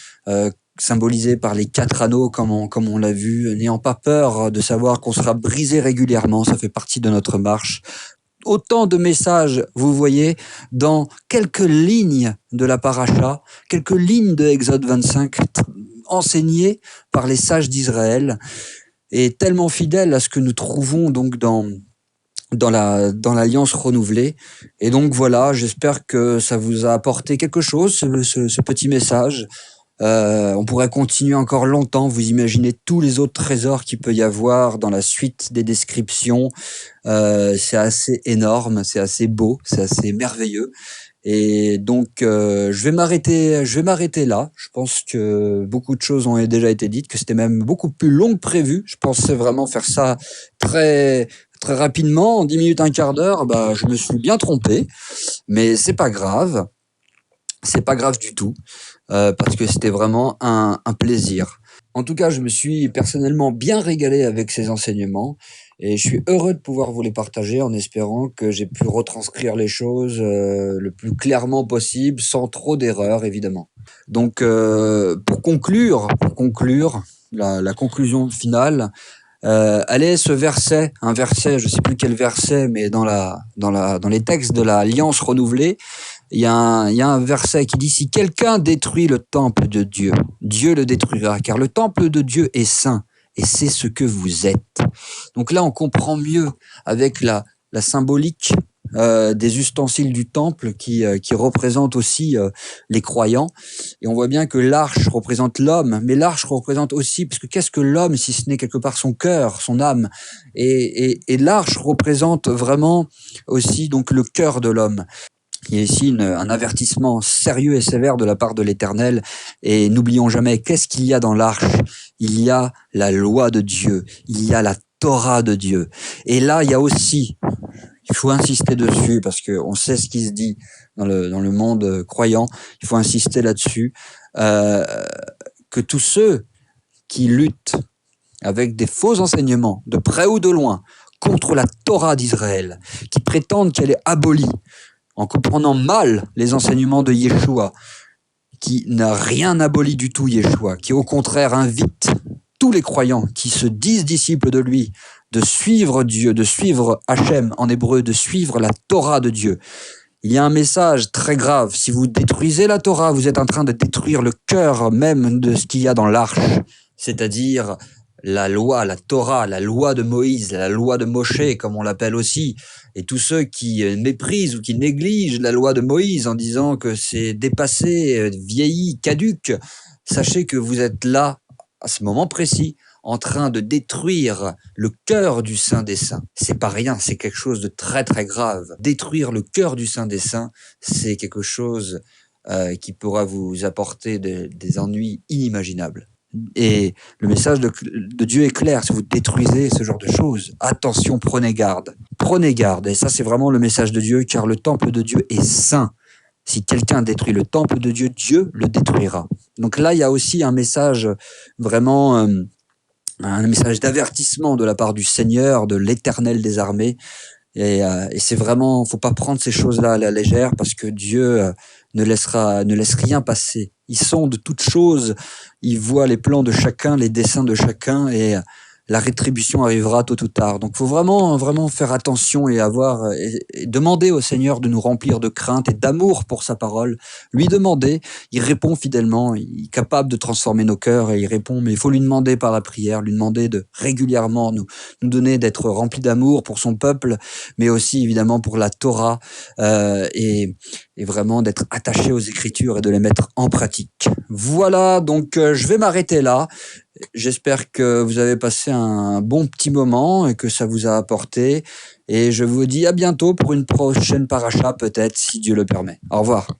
symbolisé par les 4 anneaux comme on l'a vu, n'ayant pas peur de savoir qu'on sera brisé régulièrement, ça fait partie de notre marche. Autant de messages, vous voyez, dans quelques lignes de la paracha, quelques lignes de Exode 25, enseignées par les sages d'Israël, et tellement fidèles à ce que nous trouvons donc dans dans l'alliance renouvelée. Et donc voilà, j'espère que ça vous a apporté quelque chose, ce petit message. On pourrait continuer encore longtemps. Vous imaginez tous les autres trésors qu'il peut y avoir dans la suite des descriptions. C'est assez énorme, c'est assez beau, c'est assez merveilleux. Et donc, je vais m'arrêter là. Je pense que beaucoup de choses ont déjà été dites, que c'était même beaucoup plus long que prévu. Je pensais vraiment faire ça très, très rapidement, en 10 minutes, un quart d'heure. Bah, je me suis bien trompé, mais c'est pas grave. C'est pas grave du tout, parce que c'était vraiment un plaisir. En tout cas, je me suis personnellement bien régalé avec ces enseignements et je suis heureux de pouvoir vous les partager en espérant que j'ai pu retranscrire les choses le plus clairement possible, sans trop d'erreurs évidemment. Donc, pour conclure, la conclusion finale, allez, ce verset, un verset, je sais plus quel verset, mais dans les textes de l'Alliance renouvelée, il y a un verset qui dit: si quelqu'un détruit le temple de Dieu, Dieu le détruira, car le temple de Dieu est saint, et c'est ce que vous êtes. Donc là, on comprend mieux avec la symbolique des ustensiles du temple qui représentent aussi les croyants. Et on voit bien que l'arche représente l'homme, mais l'arche représente aussi, parce que qu'est-ce que l'homme si ce n'est quelque part son cœur, son âme, et l'arche représente vraiment aussi donc le cœur de l'homme. Il y a ici un avertissement sérieux et sévère de la part de l'Éternel. Et n'oublions jamais, qu'est-ce qu'il y a dans l'arche? Il y a la loi de Dieu, il y a la Torah de Dieu. Et là, il y a aussi, il faut insister dessus parce que on sait ce qui se dit dans le monde croyant. Il faut insister là-dessus, que tous ceux qui luttent avec des faux enseignements, de près ou de loin, contre la Torah d'Israël, qui prétendent qu'elle est abolie, en comprenant mal les enseignements de Yeshua, qui n'a rien aboli du tout Yeshua, qui au contraire invite tous les croyants qui se disent disciples de lui, de suivre Dieu, de suivre Hachem en hébreu, de suivre la Torah de Dieu. Il y a un message très grave. Si vous détruisez la Torah, vous êtes en train de détruire le cœur même de ce qu'il y a dans l'arche, c'est-à-dire la loi, la Torah, la loi de Moïse, la loi de Moshe, comme on l'appelle aussi. Et tous ceux qui méprisent ou qui négligent la loi de Moïse en disant que c'est dépassé, vieilli, caduc, sachez que vous êtes là, à ce moment précis, en train de détruire le cœur du Saint des Saints. C'est pas rien, c'est quelque chose de très très grave. Détruire le cœur du Saint des Saints, c'est quelque chose qui pourra vous apporter des ennuis inimaginables. Et le message de Dieu est clair: si vous détruisez ce genre de choses, attention, prenez garde. Prenez garde. Et ça, c'est vraiment le message de Dieu, car le temple de Dieu est saint. Si quelqu'un détruit le temple de Dieu, Dieu le détruira. Donc là, il y a aussi un message vraiment, un message d'avertissement de la part du Seigneur, de l'Éternel des armées. Et c'est vraiment, faut pas prendre ces choses-là à la légère, parce que Dieu ne laisse rien passer. Il sonde toutes choses, il voit les plans de chacun, les desseins de chacun, et la rétribution arrivera tôt ou tard. Donc, faut vraiment, vraiment faire attention et et demander au Seigneur de nous remplir de crainte et d'amour pour sa parole. Lui demander, il répond fidèlement, il est capable de transformer nos cœurs et il répond, mais il faut lui demander par la prière, lui demander de régulièrement nous donner d'être remplis d'amour pour son peuple, mais aussi évidemment pour la Torah, et vraiment d'être attaché aux Écritures et de les mettre en pratique. Voilà, donc je vais m'arrêter là. J'espère que vous avez passé un bon petit moment et que ça vous a apporté. Et je vous dis à bientôt pour une prochaine paracha, peut-être, si Dieu le permet. Au revoir.